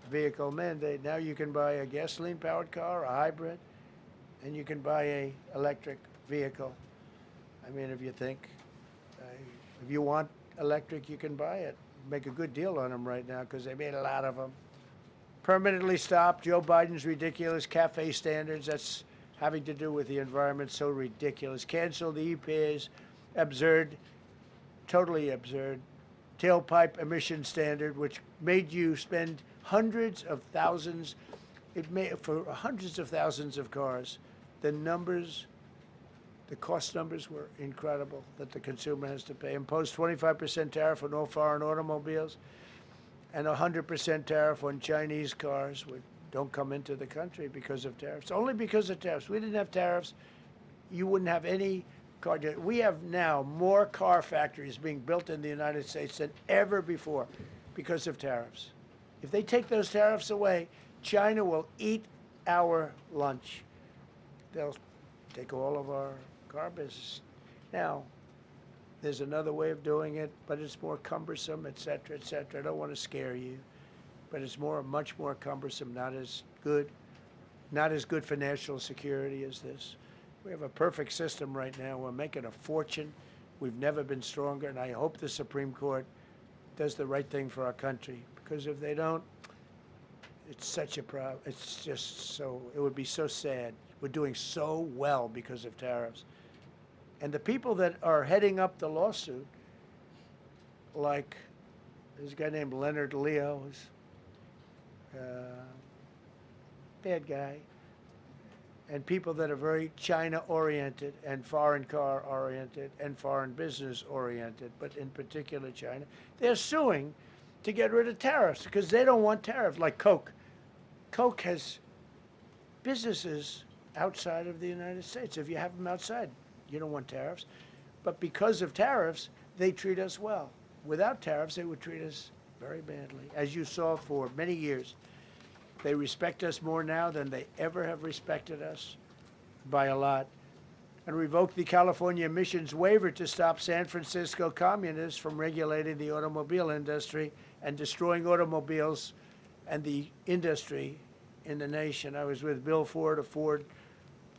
vehicle mandate. Now you can buy a gasoline-powered car, a hybrid, and you can buy a electric vehicle. I mean, if you think, if you want electric, you can buy it. Make a good deal on them right now because they made a lot of them. Permanently stop Joe Biden's ridiculous CAFE standards. That's having to do with the environment, so ridiculous. Cancel the EPA's absurd, totally absurd, tailpipe emission standard, which made you spend hundreds of thousands, for hundreds of thousands of cars. The numbers, the cost numbers were incredible that the consumer has to pay. Imposed 25% tariff on all foreign automobiles and 100% tariff on Chinese cars which don't come into the country because of tariffs. Only because of tariffs. We didn't have tariffs, you wouldn't have any car. We have now more car factories being built in the United States than ever before because of tariffs. If they take those tariffs away, China will eat our lunch. They'll take all of our car business. Now, there's another way of doing it, but it's more cumbersome, et cetera, et cetera. I don't want to scare you, but it's much more cumbersome, not as good for national security as this. We have a perfect system right now. We're making a fortune. We've never been stronger, and I hope the Supreme Court does the right thing for our country, because if they don't, it's such a problem. It's just so, it would be so sad. We're doing so well because of tariffs. And the people that are heading up the lawsuit, like there's a guy named Leonard Leo, who's bad guy, and people that are very China-oriented and foreign car-oriented and foreign business-oriented, but in particular China, they're suing to get rid of tariffs because they don't want tariffs, like Coke. Coke has businesses outside of the United States. If you have them outside, you don't want tariffs. But because of tariffs, they treat us well. Without tariffs, they would treat us very badly, as you saw for many years. They respect us more now than they ever have respected us, by a lot. And revoked the California emissions waiver to stop San Francisco communists from regulating the automobile industry and destroying automobiles and the industry in the nation. I was with Bill Ford of Ford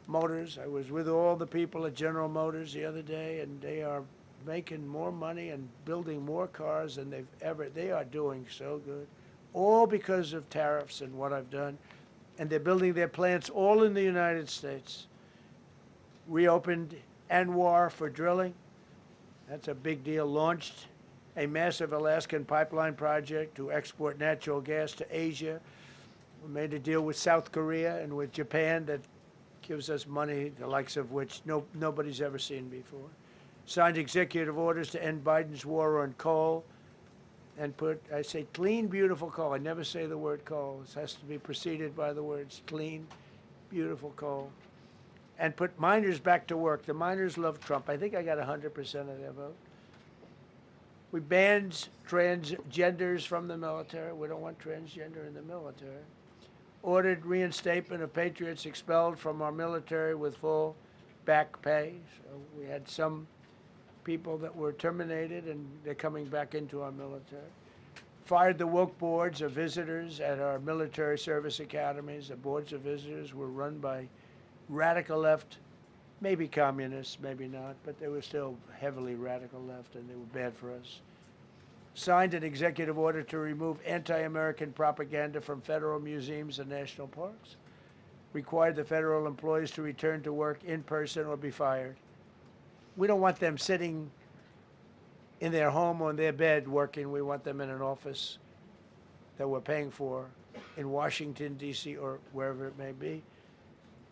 Motors. I was with all the people at General Motors the other day, and they are making more money and building more cars than they are doing so good. All because of tariffs and what I've done. And they're building their plants all in the United States. Reopened Anwar for drilling. That's a big deal. Launched a massive Alaskan pipeline project to export natural gas to Asia. We made a deal with South Korea and with Japan that gives us money, the likes of which nobody's ever seen before. Signed executive orders to end Biden's war on coal and I say clean, beautiful coal. I never say the word coal. It has to be preceded by the words clean, beautiful coal. And put miners back to work. The miners love Trump. I think I got 100% of their vote. We banned transgenders from the military. We don't want transgender in the military. Ordered reinstatement of patriots expelled from our military with full back pay. So we had some people that were terminated, and they're coming back into our military. Fired the woke boards of visitors at our military service academies. The boards of visitors were run by radical left, maybe communists, maybe not, but they were still heavily radical left, and they were bad for us. Signed an executive order to remove anti-American propaganda from federal museums and national parks. Required the federal employees to return to work in person or be fired. We don't want them sitting in their home or in their bed working. We want them in an office that we're paying for in Washington, D.C., or wherever it may be.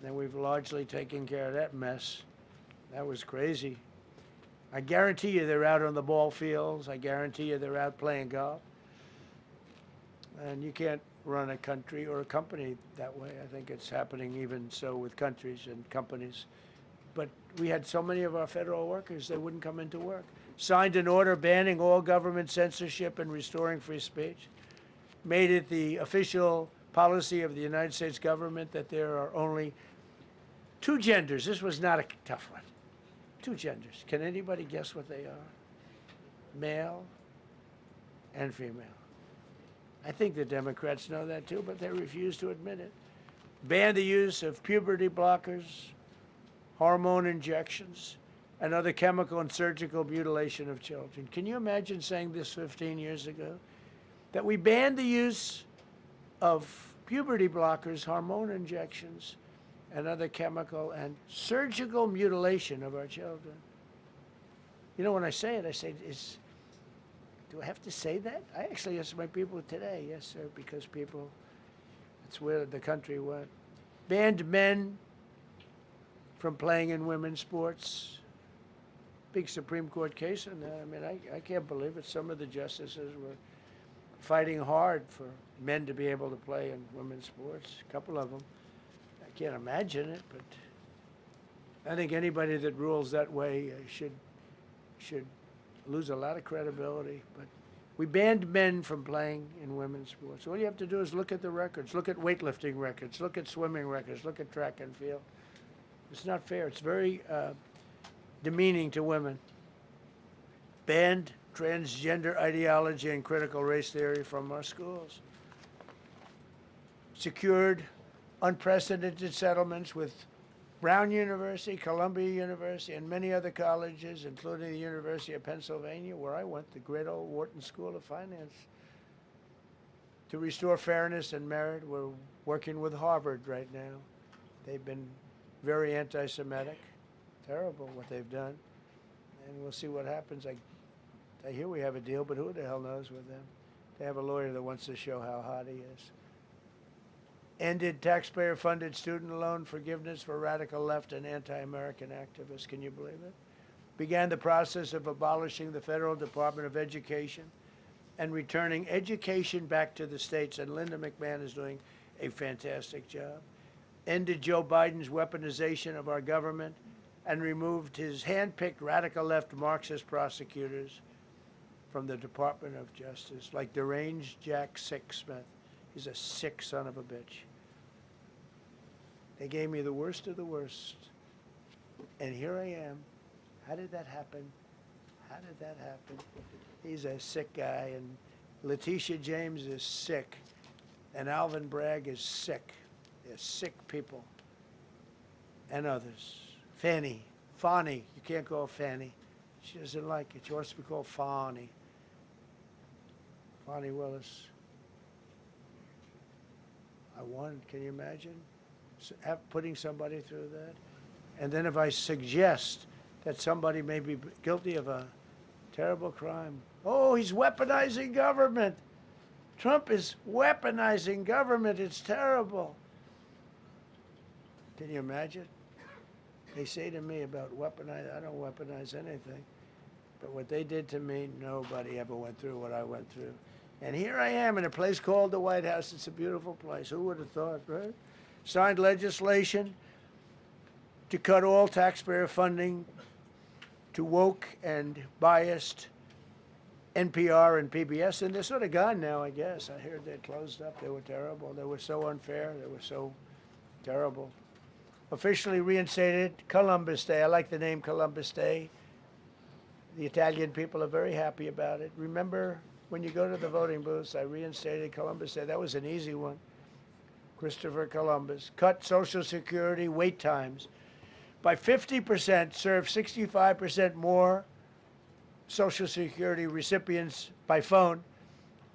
And we've largely taken care of that mess. That was crazy. I guarantee you they're out on the ball fields. I guarantee you they're out playing golf. And you can't run a country or a company that way. I think it's happening even so with countries and companies. But we had so many of our federal workers, they wouldn't come into work. Signed an order banning all government censorship and restoring free speech. Made it the official policy of the United States government that there are only two genders. This was not a tough one. Two genders. Can anybody guess what they are? Male and female. I think the Democrats know that too, but they refuse to admit it. Ban the use of puberty blockers, hormone injections, and other chemical and surgical mutilation of children. Can you imagine saying this 15 years ago? That we banned the use of puberty blockers, hormone injections, and other chemical and surgical mutilation of our children. You know, when I say it, I say, do I have to say that? I actually ask my people today, yes, sir, because that's where the country went. Banned men from playing in women's sports. Big Supreme Court case on that. I mean, I can't believe it. Some of the justices were fighting hard for men to be able to play in women's sports, a couple of them. I can't imagine it, but I think anybody that rules that way should lose a lot of credibility. But we banned men from playing in women's sports. All you have to do is look at the records, look at weightlifting records, look at swimming records, look at track and field. It's not fair. It's very demeaning to women. Banned transgender ideology and critical race theory from our schools. Secured unprecedented settlements with Brown University, Columbia University, and many other colleges, including the University of Pennsylvania, where I went, the great old Wharton School of Finance. To restore fairness and merit, we're working with Harvard right now. They've been very anti-Semitic. Terrible what they've done. And we'll see what happens. I hear we have a deal, but who the hell knows with them? They have a lawyer that wants to show how hot he is. Ended taxpayer-funded student loan forgiveness for radical left and anti-American activists. Can you believe it? Began the process of abolishing the Federal Department of Education and returning education back to the states. And Linda McMahon is doing a fantastic job. Ended Joe Biden's weaponization of our government and removed his hand-picked radical left Marxist prosecutors from the Department of Justice, like deranged Jack Smith. He's a sick son of a bitch. They gave me the worst of the worst. And here I am. How did that happen? How did that happen? He's a sick guy, and Letitia James is sick, and Alvin Bragg is sick. They're sick people. and others. Fani, you can't call her Fanny. She doesn't like it. She wants to be called Fani. Fani Willis. I won, can you imagine? Putting somebody through that? And then if I suggest that somebody may be guilty of a terrible crime, oh, he's weaponizing government. Trump is weaponizing government. It's terrible. Can you imagine? They say to me about weaponize, I don't weaponize anything. But what they did to me, nobody ever went through what I went through. And here I am in a place called the White House. It's a beautiful place. Who would have thought, right? Signed legislation to cut all taxpayer funding to woke and biased NPR and PBS. And they're sort of gone now, I guess. I heard they closed up. They were terrible. They were so unfair. They were so terrible. Officially reinstated Columbus Day. I like the name Columbus Day. The Italian people are very happy about it. Remember, when you go to the voting booths, I reinstated Columbus Day. That was an easy one. Christopher Columbus. Cut Social Security wait times by 50%, serve 65% more Social Security recipients by phone,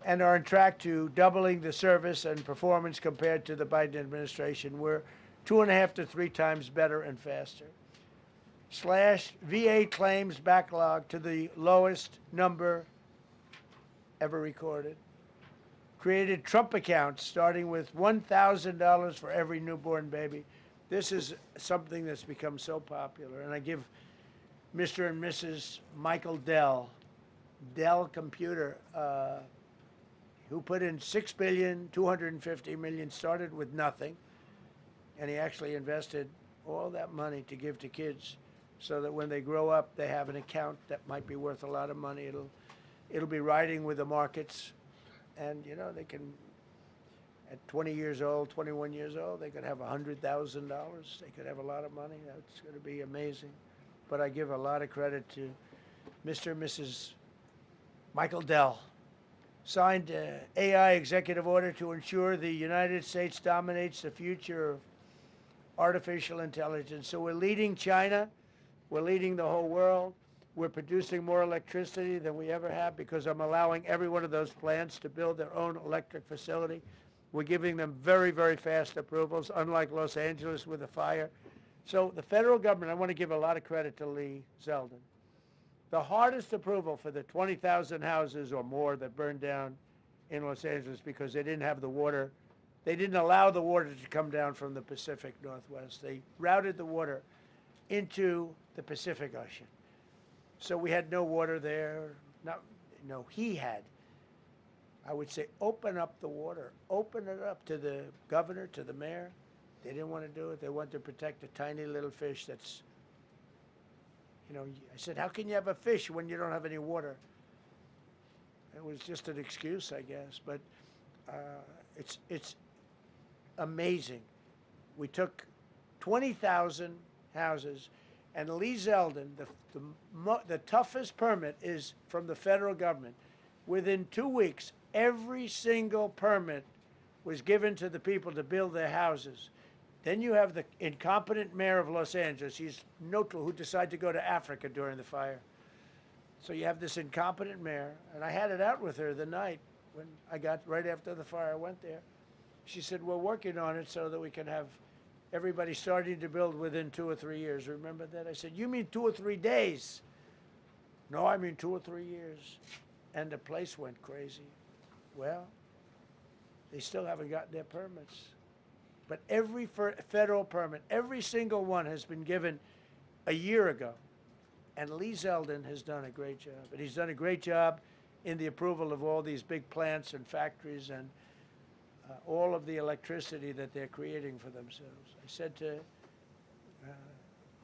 and are on track to doubling the service and performance compared to the Biden administration. We're 2.5 to 3 times better and faster. Slash VA claims backlog to the lowest number ever recorded. Created Trump accounts starting with $1,000 for every newborn baby. This is something that's become so popular. And I give Mr. and Mrs. Michael Dell Computer, who put in $6.25 billion, started with nothing. And he actually invested all that money to give to kids so that when they grow up, they have an account that might be worth a lot of money. It'll be riding with the markets. And, you know, they can, at 20 years old, 21 years old, they could have $100,000. They could have a lot of money. That's going to be amazing. But I give a lot of credit to Mr. and Mrs. Michael Dell. Signed AI executive order to ensure the United States dominates the future of artificial intelligence. So we're leading China. We're leading the whole world. We're producing more electricity than we ever have because I'm allowing every one of those plants to build their own electric facility. We're giving them very, very fast approvals, unlike Los Angeles with the fire. So the federal government, I want to give a lot of credit to Lee Zeldin. The hardest approval for the 20,000 houses or more that burned down in Los Angeles because they didn't have the water. They didn't allow the water to come down from the Pacific Northwest. They routed the water into the Pacific Ocean. So we had no water there. No, he had. I would say open up the water. Open it up to the governor, to the mayor. They didn't want to do it. They wanted to protect a tiny little fish that's, you know, I said, how can you have a fish when you don't have any water? It was just an excuse, I guess. But it's amazing. We took 20,000 houses, and Lee Zeldin, the toughest permit is from the federal government. Within 2 weeks, every single permit was given to the people to build their houses. Then you have the incompetent mayor of Los Angeles. He's neutral, who decided to go to Africa during the fire. So you have this incompetent mayor, and I had it out with her the night when I got, right after the fire, I went there. She said, we're working on it so that we can have everybody starting to build within 2 or 3 years. Remember that? I said, you mean 2 or 3 days? No, I mean 2 or 3 years. And the place went crazy. Well, they still haven't gotten their permits. But every federal permit, every single one has been given a year ago. And Lee Zeldin has done a great job. And he's done a great job in the approval of all these big plants and factories and all of the electricity that they're creating for themselves. I said to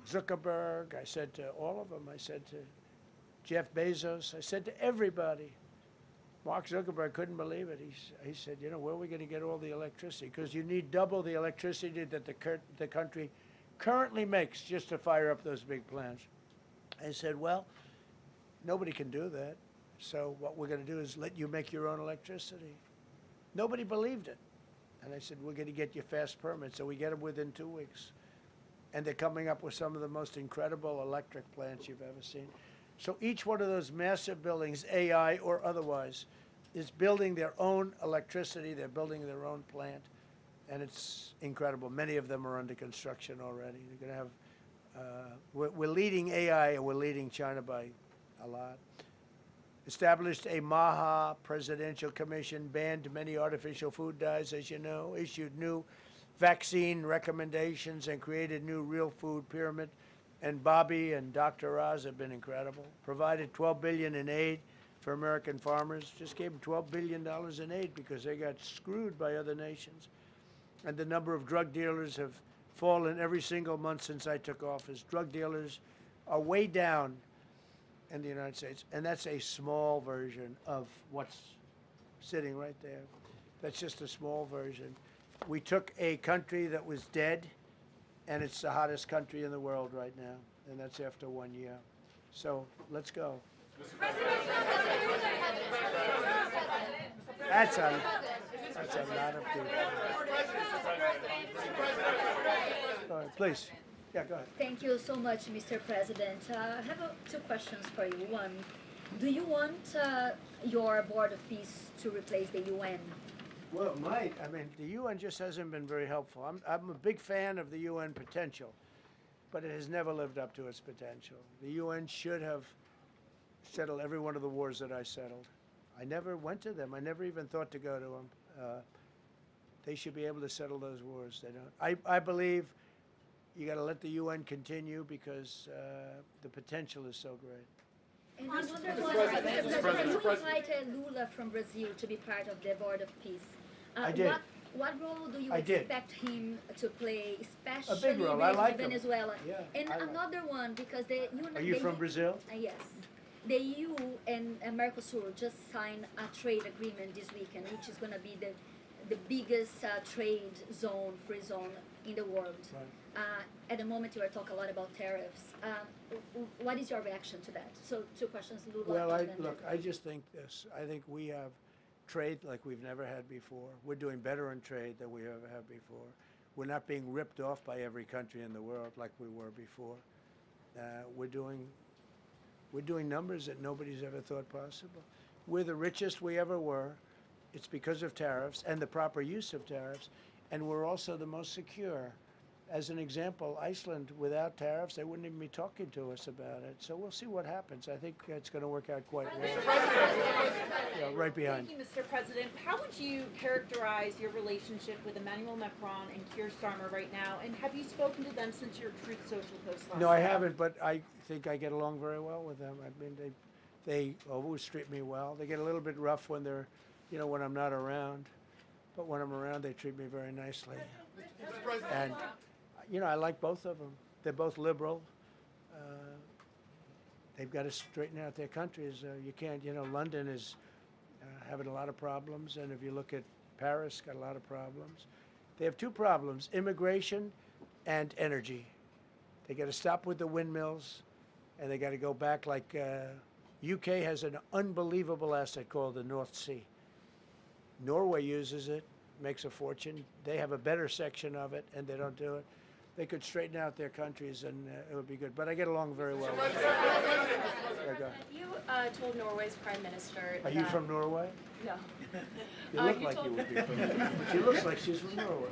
Zuckerberg, I said to all of them, I said to Jeff Bezos, I said to everybody. Mark Zuckerberg couldn't believe it. He said, you know, where are we going to get all the electricity? Because you need double the electricity that the country currently makes just to fire up those big plants. I said, well, nobody can do that. So what we're going to do is let you make your own electricity. Nobody believed it. And I said, we're going to get you fast permits. So we get them within 2 weeks. and they're coming up with some of the most incredible electric plants you've ever seen. So each one of those massive buildings, AI or otherwise, is building their own electricity, they're building their own plant, and it's incredible. Many of them are under construction already. They're going to have, we're leading AI, and we're leading China by a lot. Established a MAHA presidential commission, banned many artificial food dyes, as you know, issued new vaccine recommendations, and created new real food pyramid. And Bobby and Dr. Oz have been incredible. Provided $12 billion in aid for American farmers. Just gave them $12 billion in aid because they got screwed by other nations. And the number of drug dealers have fallen every single month since I took office. Drug dealers are way down in the United States, and that's a small version of what's sitting right there. That's just a small version. We took a country that was dead, and it's the hottest country in the world right now, and that's after 1 year. So let's go. That's a lot of people. Go ahead, please. Yeah, go ahead. Thank you so much, Mr. President. I have two questions for you. One, do you want your Board of Peace to replace the UN? Well, it might. I mean, the UN just hasn't been very helpful. I'm a big fan of the UN potential, but it has never lived up to its potential. The UN should have settled every one of the wars that I settled. I never went to them. I never even thought to go to them. They should be able to settle those wars. They don't. I believe you got to let the UN continue because the potential is so great. And another one, you invited Lula from Brazil to be part of the Board of Peace. I did. What role do you I did. expect him to play, especially A big role. I like him. Venezuela? Yeah, And I like another one, because the Are you from Brazil? Yes. The EU and Mercosur just signed a trade agreement this weekend, which is going to be the biggest trade zone, free zone in the world. Right. At the moment, you are talking a lot about tariffs. What is your reaction to that? So, two questions, Lula. Well, look, I just think this. I think we have trade like we've never had before. We're doing better in trade than we ever have before. We're not being ripped off by every country in the world like we were before. We're doing numbers that nobody's ever thought possible. We're the richest we ever were. It's because of tariffs and the proper use of tariffs, and we're also the most secure. As an example, Iceland, without tariffs, they wouldn't even be talking to us about it. So we'll see what happens. I think it's going to work out quite well. Yeah, right behind. Thank you, Mr. President. How would you characterize your relationship with Emmanuel Macron and Keir Starmer right now? And have you spoken to them since your Truth Social post last No, I night? haven't, but I think I get along very well with them. I mean, they always treat me well. They get a little bit rough when they're, when I'm not around. But when I'm around, they treat me very nicely. And I like both of them. They're both liberal. They've got to straighten out their countries. You can't, London is having a lot of problems, and if you look at Paris, got a lot of problems. They have two problems, immigration and energy. They got to stop with the windmills, and they got to go back like UK has an unbelievable asset called the North Sea. Norway uses it, makes a fortune. They have a better section of it, and they don't do it. They could straighten out their countries, and it would be good. But I get along very well with them. You told Norway's prime minister. Are you from Norway? No. You look like you would be from Norway. But she looks like she's from Norway.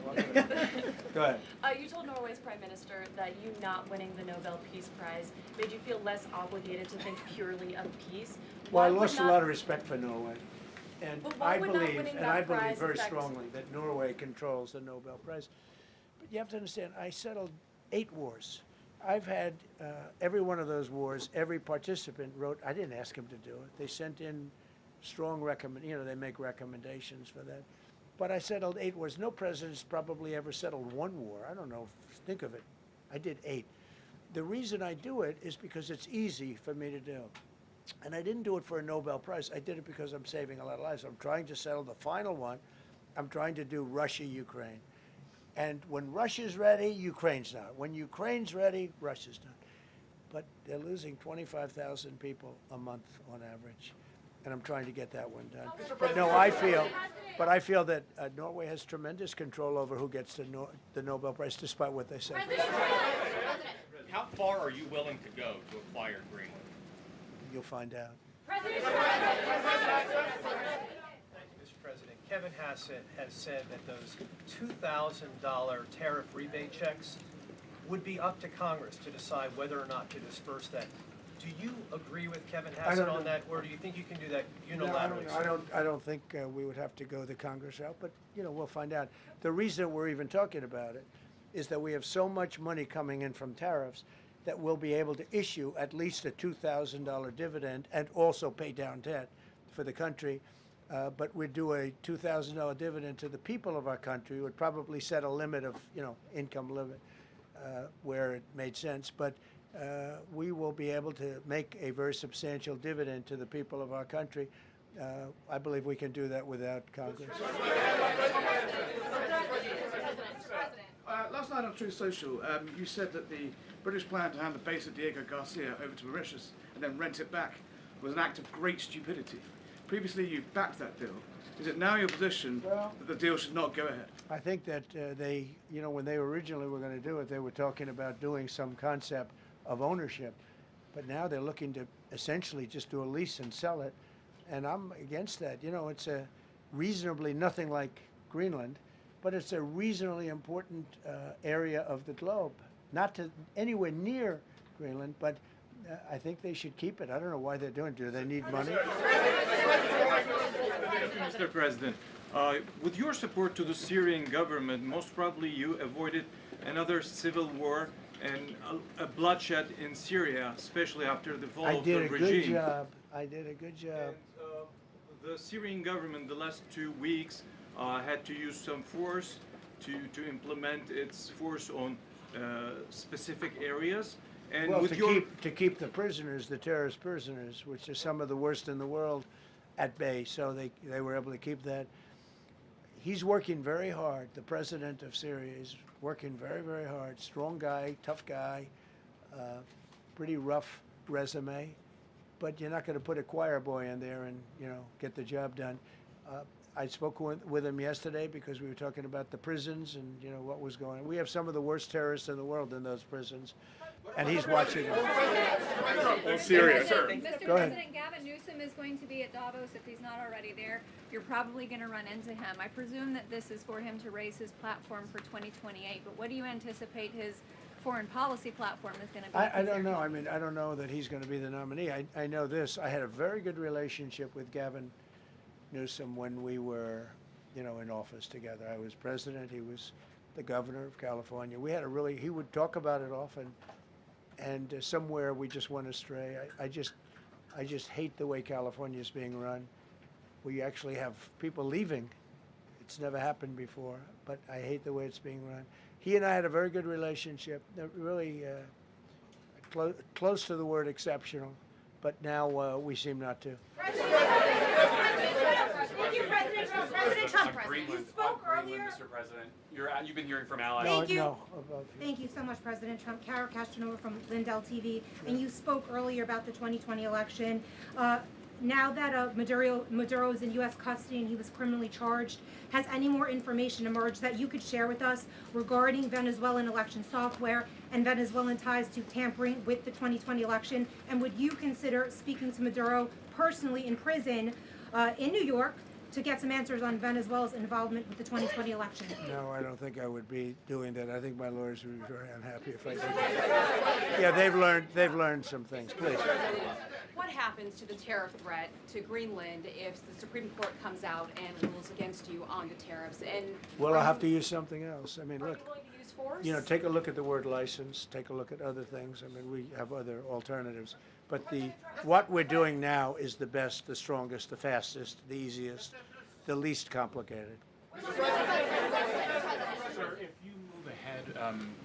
Go ahead. You told Norway's prime minister that you not winning the Nobel Peace Prize made you feel less obligated to think purely of peace. Well, I lost a lot of respect for Norway. And I believe very affect... strongly that Norway controls the Nobel Prize. But you have to understand, I settled 8 wars. I've had every one of those wars, every participant wrote, I didn't ask them to do it. They sent in strong they make recommendations for that. But I settled 8 wars. No president's probably ever settled 1 war. I don't know, think of it. I did 8. The reason I do it is because it's easy for me to do. And I didn't do it for a Nobel Prize. I did it because I'm saving a lot of lives. I'm trying to settle the final one. I'm trying to do Russia-Ukraine. And when Russia's ready, Ukraine's not. When Ukraine's ready, Russia's not. But they're losing 25,000 people a month on average. And I'm trying to get that one done. But no, I feel that Norway has tremendous control over who gets the Nobel Prize, despite what they say. How far are you willing to go to acquire Greenland? You'll find out. Mr. President, Kevin Hassett has said that those $2,000 tariff rebate checks would be up to Congress to decide whether or not to disperse that. Do you agree with Kevin Hassett on that, or do you think you can do that unilaterally? No, I don't think we would have to go the Congress route, but, we'll find out. The reason we're even talking about it is that we have so much money coming in from tariffs that we'll be able to issue at least a $2,000 dividend and also pay down debt for the country. But we'd do a $2,000 dividend to the people of our country. Would probably set a limit of, income limit where it made sense. But we will be able to make a very substantial dividend to the people of our country. I believe we can do that without Congress. Last night on Truth Social, you said that the British plan to hand the base of Diego Garcia over to Mauritius and then rent it back was an act of great stupidity. Previously, you've backed that deal. Is it now your position that the deal should not go ahead? I think that they, when they originally were going to do it, they were talking about doing some concept of ownership. But now they're looking to essentially just do a lease and sell it. And I'm against that. It's a reasonably nothing like Greenland, but it's a reasonably important area of the globe. Not to anywhere near Greenland, but I think they should keep it. I don't know why they're doing it. Do they need money? Mr. President, with your support to the Syrian government, most probably you avoided another civil war and a bloodshed in Syria, especially after the fall of the regime. I did a good job. I did a good job. And, the Syrian government, the last 2 weeks, had to use some force to implement its force on specific areas. And Well, with to keep the prisoners, the terrorist prisoners, which are some of the worst in the world, at bay. So they were able to keep that. He's working very hard. The president of Syria is working very, very hard. Strong guy, tough guy, pretty rough resume. But you're not going to put a choir boy in there and, get the job done. I spoke with him yesterday because we were talking about the prisons and, what was going on. We have some of the worst terrorists in the world in those prisons, and he's watching them. Syria. Mr. Go ahead. President, Gavin Newsom is going to be at Davos if he's not already there. You're probably going to run into him. I presume that this is for him to raise his platform for 2028, but what do you anticipate his foreign policy platform is going to be? I don't know. I don't know that he's going to be the nominee. I know this. I had a very good relationship with Gavin Newsom when we were, in office together. I was president. He was the governor of California. We had he would talk about it often, and somewhere we just went astray. I just hate the way California is being run. We actually have people leaving. It's never happened before, but I hate the way it's being run. He and I had a very good relationship. They're really close to the word exceptional, but now we seem not to. Thank you, President Trump. President Trump, you spoke earlier. Mr. President, you've been hearing from allies. Thank you. No, above you. Thank you so much, President Trump. Kara Castanova from Lindell TV. And you spoke earlier about the 2020 election. Now that Maduro is in U.S. custody and he was criminally charged, has any more information emerged that you could share with us regarding Venezuelan election software and Venezuelan ties to tampering with the 2020 election? And would you consider speaking to Maduro personally in prison in New York to get some answers on Venezuela's involvement with the 2020 election? No, I don't think I would be doing that. I think my lawyers would be very unhappy if I did that. Yeah, they've learned some things. Please. What happens to the tariff threat to Greenland if the Supreme Court comes out and rules against you on the tariffs? And Well, I'll have to use something else. I mean, are look, you willing to use force? take a look at the word license. Take a look at other things. I mean, we have other alternatives. But what we're doing now is the best, the strongest, the fastest, the easiest, the least complicated. Sir, if you move ahead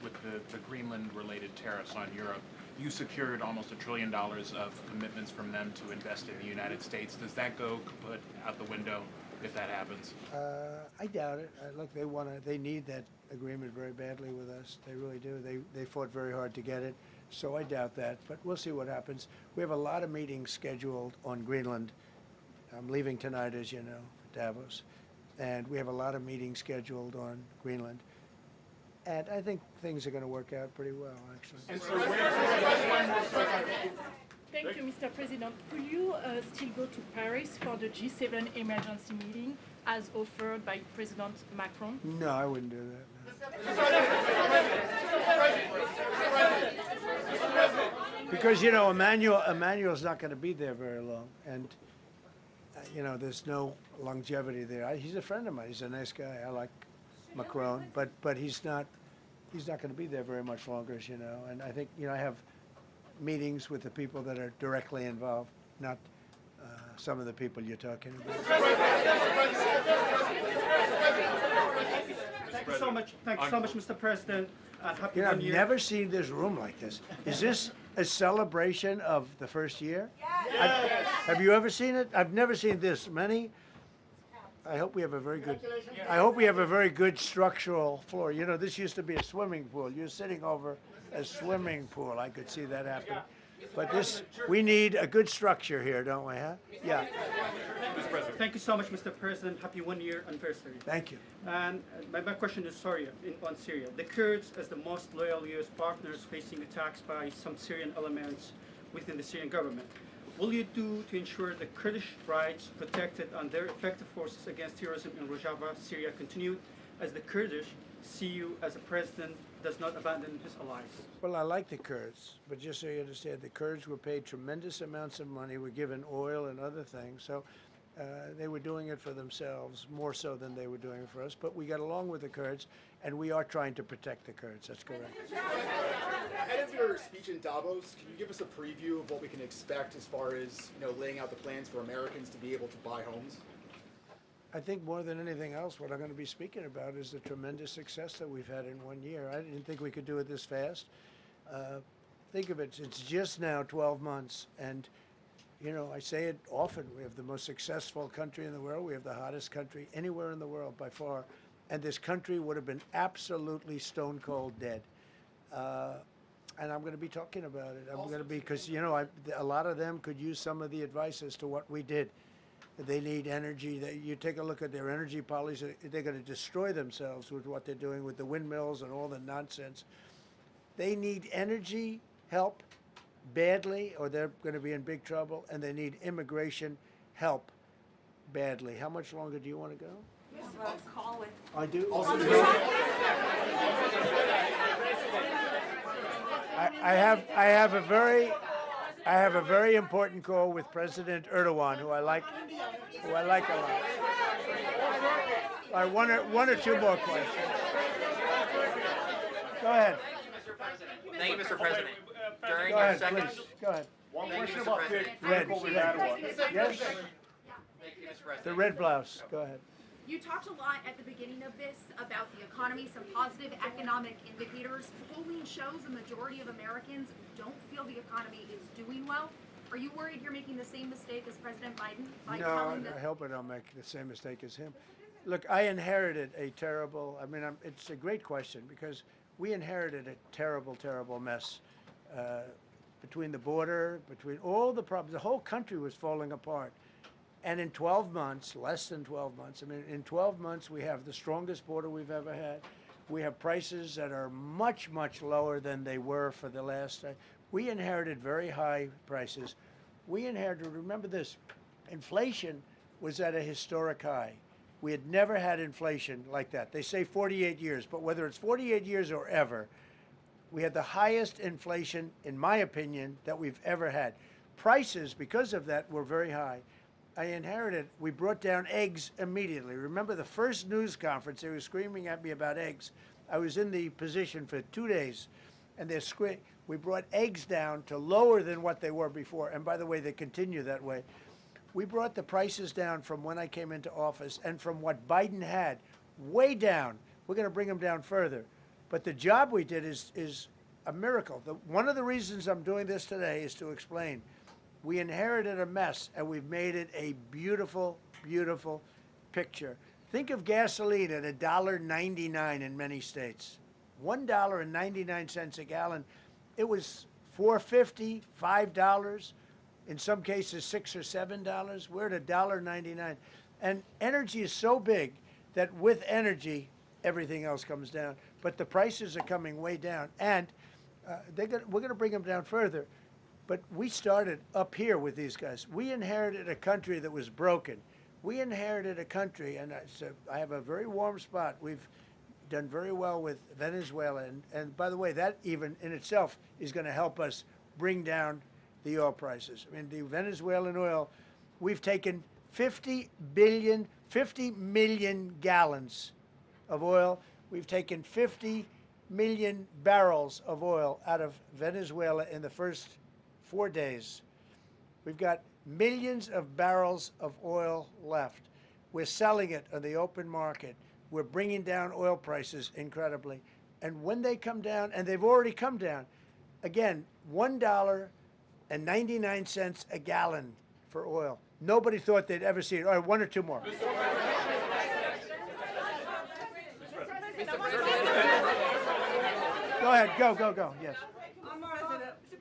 with the Greenland-related tariffs on Europe, you secured almost $1 trillion of commitments from them to invest in the United States. Does that go kaput out the window if that happens? I doubt it. Look, they need that agreement very badly with us. They really do. They fought very hard to get it. So I doubt that, but we'll see what happens. We have a lot of meetings scheduled on Greenland. I'm leaving tonight, as you know, for Davos, and we have a lot of meetings scheduled on Greenland. And I think things are going to work out pretty well, actually. Thank you, Mr. President. Will you still go to Paris for the G7 emergency meeting as offered by President Macron? No, I wouldn't do that. No. Because, you know, Emmanuel's not going to be there very long. And, you know, there's no longevity there. He's a friend of mine. He's a nice guy. I like Macron. But he's not going to be there very much longer, as you know. And I think, you know, I have meetings with the people that are directly involved, not some of the people you're talking about. Thank you so much. Thank you so much, Mr. President. And happy You know, New I've Year. never seen this room like this. Is this a celebration of the first year? Yes. Have you ever seen it? I've never seen this many. I hope we have a very good. I hope we have a very good structural floor. You know, this used to be a swimming pool. You're sitting over a swimming pool. I could see that happening. But we need a good structure here, don't we, huh? Yeah. Thank you so much, Mr. President. Happy 1 year anniversary. Thank you. And my question is on Syria. The Kurds, as the most loyal U.S. partners, facing attacks by some Syrian elements within the Syrian government. Will you do to ensure the Kurdish rights protected and their effective forces against terrorism in Rojava, Syria continued, as the Kurdish see you as a president does not abandon his allies? Well, I like the Kurds, but just so you understand, the Kurds were paid tremendous amounts of money, were given oil and other things, so they were doing it for themselves, more so than they were doing it for us, but we got along with the Kurds, and we are trying to protect the Kurds, that's correct. Ahead of your speech in Davos, can you give us a preview of what we can expect as far as, you know, laying out the plans for Americans to be able to buy homes? I think more than anything else, what I'm going to be speaking about is the tremendous success that we've had in 1 year. I didn't think we could do it this fast. Think of it, it's just now 12 months, and you know, I say it often, we have the most successful country in the world, we have the hottest country anywhere in the world by far, and this country would have been absolutely stone cold dead. And I'm going to be talking about it. I'm going to be, because, you know, a lot of them could use some of the advice as to what we did. They need energy. You take a look at their energy policy, they're going to destroy themselves with what they're doing with the windmills and all the nonsense. They need energy help badly, or they're going to be in big trouble, and they need immigration help badly. How much longer do you want to go? Call it. I do. I have a very important call with President Erdogan, who I like a lot. All right, one or two more questions. Go ahead. Thank you, Mr. President. During Go your ahead, second, please. Go ahead. One Thank you, question Mr. about President. Red. Yes. Thank you, Mr. President. The red blouse. Go ahead. You talked a lot at the beginning of this about the economy, some positive economic indicators. Polling shows the majority of Americans don't feel the economy is doing well. Are you worried you're making the same mistake as President Biden by telling No, them? I hope I don't make the same mistake as him. Look, I inherited a terrible, it's a great question, because we inherited a terrible, terrible mess between the border, between all the problems. The whole country was falling apart. And in 12 months, less than 12 months, in 12 months, we have the strongest border we've ever had. We have prices that are much, much lower than they were for the last. We inherited very high prices. We inherited, remember this, inflation was at a historic high. We had never had inflation like that. They say 48 years, but whether it's 48 years or ever, we had the highest inflation, in my opinion, that we've ever had. Prices, because of that, were very high. I inherited, we brought down eggs immediately. Remember the first news conference, they were screaming at me about eggs. I was in the position for 2 days, and we brought eggs down to lower than what they were before. And by the way, they continue that way. We brought the prices down from when I came into office and from what Biden had, way down. We're going to bring them down further. But the job we did is a miracle. One of the reasons I'm doing this today is to explain. We inherited a mess, and we've made it a beautiful, beautiful picture. Think of gasoline at $1.99 in many states. $1.99 a gallon. It was $4.50, $5, in some cases $6 or $7. We're at $1.99. And energy is so big that with energy, everything else comes down. But the prices are coming way down, and we're going to bring them down further. But we started up here with these guys. We inherited a country that was broken. We inherited a country, and I have a very warm spot. We've done very well with Venezuela, and by the way, that even in itself is going to help us bring down the oil prices. I mean, the Venezuelan oil, we've taken 50 million gallons of oil. We've taken 50 million barrels of oil out of Venezuela in the first 4 days. We've got millions of barrels of oil left. We're selling it on the open market. We're bringing down oil prices incredibly. And when they come down, and they've already come down, again, $1.99 a gallon for oil. Nobody thought they'd ever see it. All right, one or two more. Go ahead, go, yes.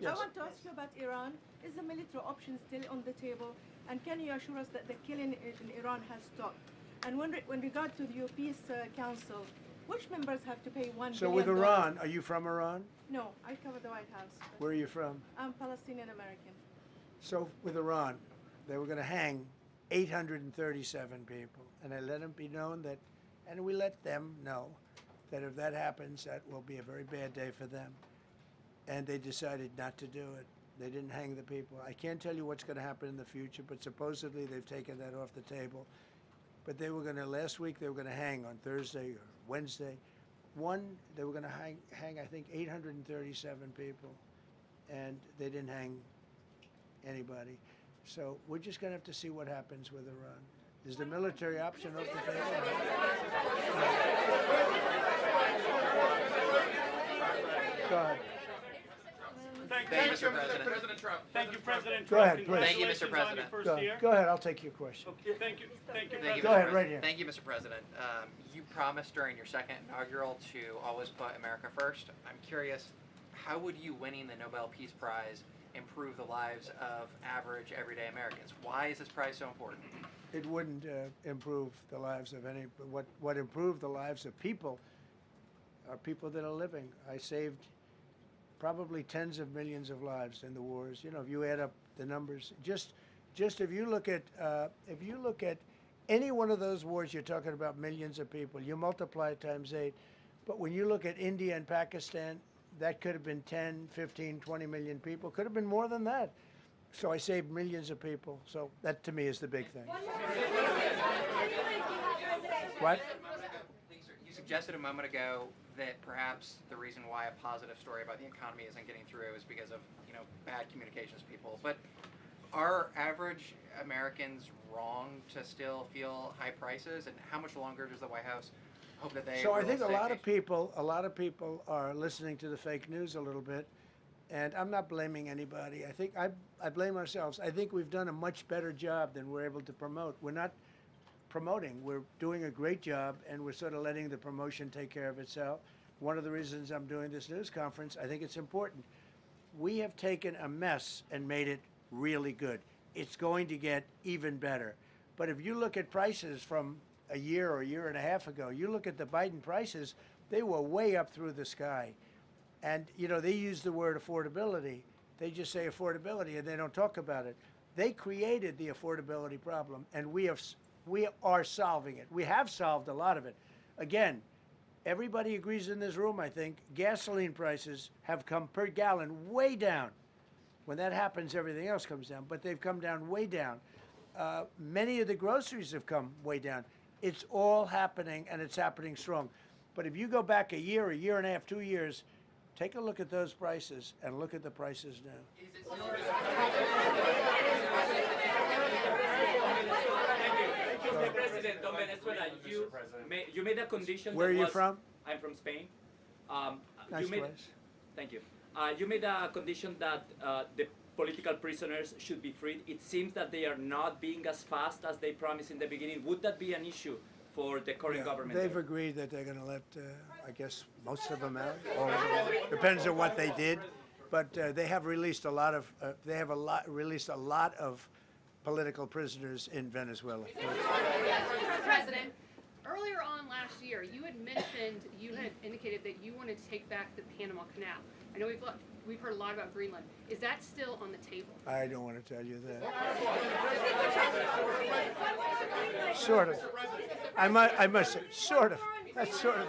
I want to ask you about Iran. Is the military option still on the table? And can you assure us that the killing in Iran has stopped? And when regard to your peace council, which members have to pay $1 billion? So with Iran, are you from Iran? No, I cover the White House. Where are you from? I'm Palestinian American. So with Iran, they were going to hang 837 people. And I let them be known that, and we let them know that if that happens, that will be a very bad day for them. And they decided not to do it. They didn't hang the people. I can't tell you what's going to happen in the future, but supposedly they've taken that off the table. But they were going to, last week, they were going to hang on Thursday or Wednesday. They were going to hang, I think, 837 people. And they didn't hang anybody. So we're just going to have to see what happens with Iran. Is the military option off the table? Go ahead. Thank you, Mr. President. President Trump. Thank you, President Trump. Go ahead, please. Thank you, Mr. President. Go ahead, I'll take your question. Okay, thank you. Thank you. Thank you, Go Mr. ahead, President. right here. Thank you, Mr. President. You promised during your second inaugural to always put America first. I'm curious, how would you winning the Nobel Peace Prize improve the lives of average, everyday Americans? Why is this prize so important? It wouldn't improve the lives of any. What improved the lives of people are people that are living. I saved probably tens of millions of lives in the wars. You know, if you add up the numbers, just if you look at any one of those wars, you're talking about millions of people. You multiply it times 8. But when you look at India and Pakistan, that could have been 10, 15, 20 million people. Could have been more than that. So I saved millions of people. So that, to me, is the big thing. What? You suggested a moment ago that perhaps the reason why a positive story about the economy isn't getting through is because of, bad communications people. But are average Americans wrong to still feel high prices? And how much longer does the White House hope that they? So I think a lot of people are listening to the fake news a little bit, and I'm not blaming anybody. I think I blame ourselves. I think we've done a much better job than we're able to promote. We're not promoting. We're doing a great job, and we're sort of letting the promotion take care of itself. One of the reasons I'm doing this news conference, I think it's important. We have taken a mess and made it really good. It's going to get even better. But if you look at prices from a year or a year and a half ago, you look at the Biden prices, they were way up through the sky. And, they use the word affordability. They just say affordability, and they don't talk about it. They created the affordability problem, and we are solving it. We have solved a lot of it. Again, everybody agrees in this room, I think, gasoline prices have come per gallon way down. When that happens, everything else comes down, but they've come down way down. Many of the groceries have come way down. It's all happening, and it's happening strong. But if you go back a year and a half, 2 years, take a look at those prices and look at the prices now. Mr. President, on Venezuela, you made a condition. Where are you from? I'm from Spain. Nice place. Thank you. You made a condition that the political prisoners should be freed. It seems that they are not being as fast as they promised in the beginning. Would that be an issue for the current government? They've agreed that they're going to let, I guess, most of them out. All of them. Depends on what they did. But they have released a lot of, released a lot of political prisoners in Venezuela. Mr. President, earlier on last year, you had mentioned, you had indicated that you wanted to take back the Panama Canal. I know we've heard a lot about Greenland. Is that still on the table? I don't want to tell you that. Sort of. I must say, sort of. That's sort of.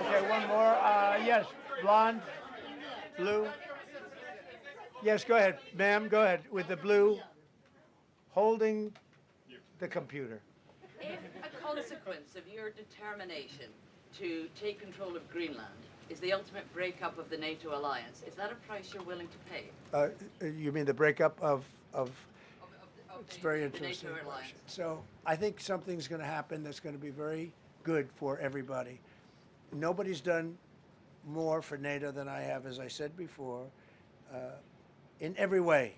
Okay, one more. Yes, blonde, blue. Yes, go ahead, ma'am. Go ahead with the blue, holding the computer. If a consequence of your determination to take control of Greenland is the ultimate breakup of the NATO alliance, is that a price you're willing to pay? You mean the breakup of it's very the interesting NATO alliance? question. So I think something's going to happen that's going to be very good for everybody. Nobody's done more for NATO than I have, as I said before, in every way.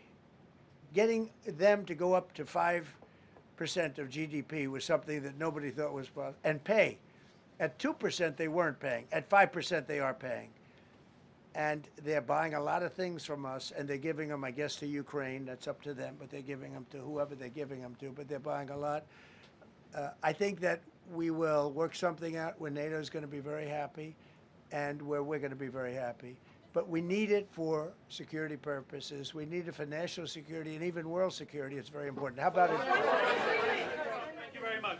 Getting them to go up to 5% of GDP was something that nobody thought was possible, and pay. At 2%, they weren't paying. At 5%, they are paying. And they're buying a lot of things from us, and they're giving them, I guess, to Ukraine. That's up to them, but they're giving them to whoever they're giving them to, but they're buying a lot. I think that we will work something out where NATO is going to be very happy and where we're going to be very happy. But we need it for security purposes. We need it for national security and even world security. It's very important. How about it? Thank you very much.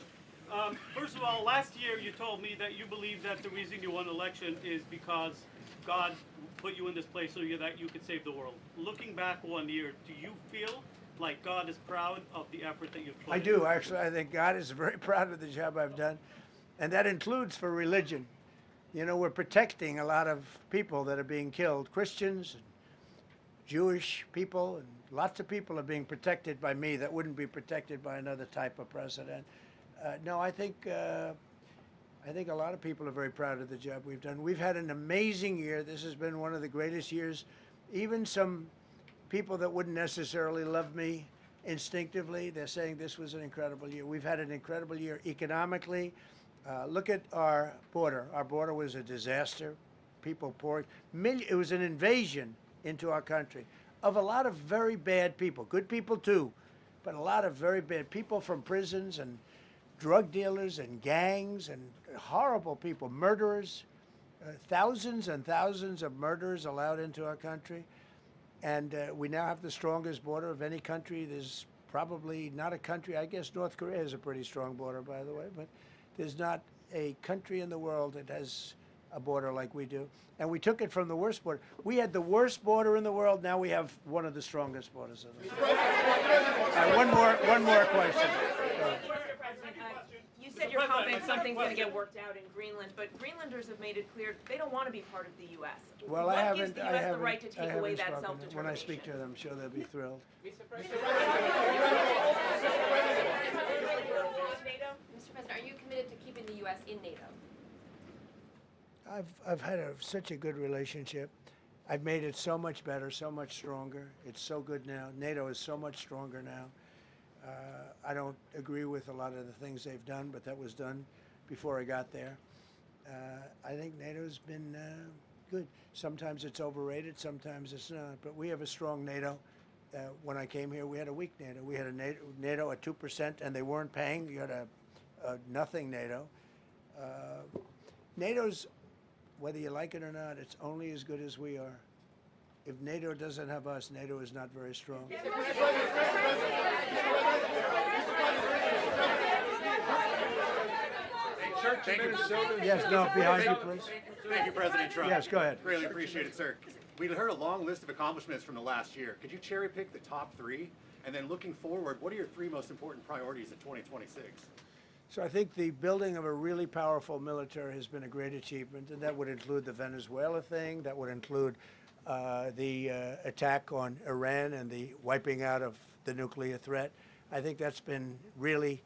First of all, last year you told me that you believe that the reason you won the election is because God put you in this place so that you could save the world. Looking back 1 year, do you feel like God is proud of the effort that you've put in? I do, actually. I think God is very proud of the job I've done. And that includes for religion. You know, we're protecting a lot of people that are being killed. Christians, and Jewish people, and lots of people are being protected by me that wouldn't be protected by another type of president. No, I think a lot of people are very proud of the job we've done. We've had an amazing year. This has been one of the greatest years. Even some people that wouldn't necessarily love me instinctively, they're saying this was an incredible year. We've had an incredible year economically. Look at our border. Our border was a disaster. People poured. It was an invasion into our country of a lot of very bad people. Good people too, but a lot of very bad people from prisons and drug dealers and gangs and horrible people, murderers, thousands and thousands of murderers allowed into our country. And we now have the strongest border of any country. There's probably not a country, I guess North Korea has a pretty strong border, by the way, but there's not a country in the world that has a border like we do. And we took it from the worst border. We had the worst border in the world. Now we have one of the strongest borders in the world. One more question. You said you're confident something's going to get worked out in Greenland, but Greenlanders have made it clear they don't want to be part of the U.S. Well, what gives the U.S. the right to take away that spoken. self-determination? When I speak to them, I'm sure they'll be thrilled. Mr. President, are you committed to keeping the U.S. in NATO? I've had such a good relationship. I've made it so much better, so much stronger. It's so good now. NATO is so much stronger now. I don't agree with a lot of the things they've done, but that was done before I got there. I think NATO's been good. Sometimes it's overrated, sometimes it's not. But we have a strong NATO. When I came here, we had a weak NATO. We had a NATO at 2%, and they weren't paying. You had a nothing NATO. NATO's, whether you like it or not, it's only as good as we are. If NATO doesn't have us, NATO is not very strong. Yes, no, behind you, please. Thank you, President Trump. Yes, go ahead. Really appreciate it, sir. We heard a long list of accomplishments from the last year. Could you cherry pick the top 3? And then looking forward, what are your 3 most important priorities in 2026? So I think the building of a really powerful military has been a great achievement, and that would include the Venezuela thing, that would include the attack on Iran and the wiping out of the nuclear threat. I think that's been really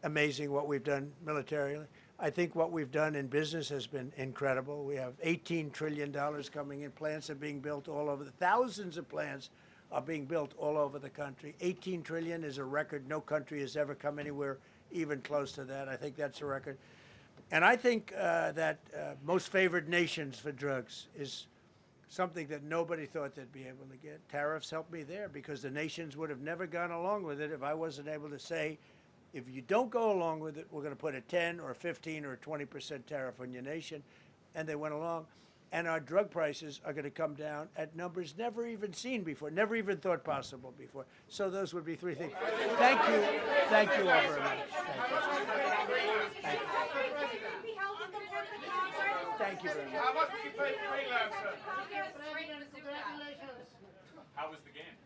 amazing what we've done militarily. I think what we've done in business has been incredible. We have $18 trillion coming in. Plants are being built all over. Thousands of plants are being built all over the country. 18 trillion is a record. No country has ever come anywhere even close to that. I think that's a record. And I think that most favored nations for drugs is something that nobody thought they'd be able to get. Tariffs helped me there because the nations would have never gone along with it if I wasn't able to say If you don't go along with it, we're going to put a 10 or a 15 or a 20% tariff on your nation. And they went along. And our drug prices are going to come down at numbers never even seen before, never even thought possible before. So those would be three things. Thank you. Thank you all very much. Thank you very much. How much did you pay for Greenland, sir? How was the game?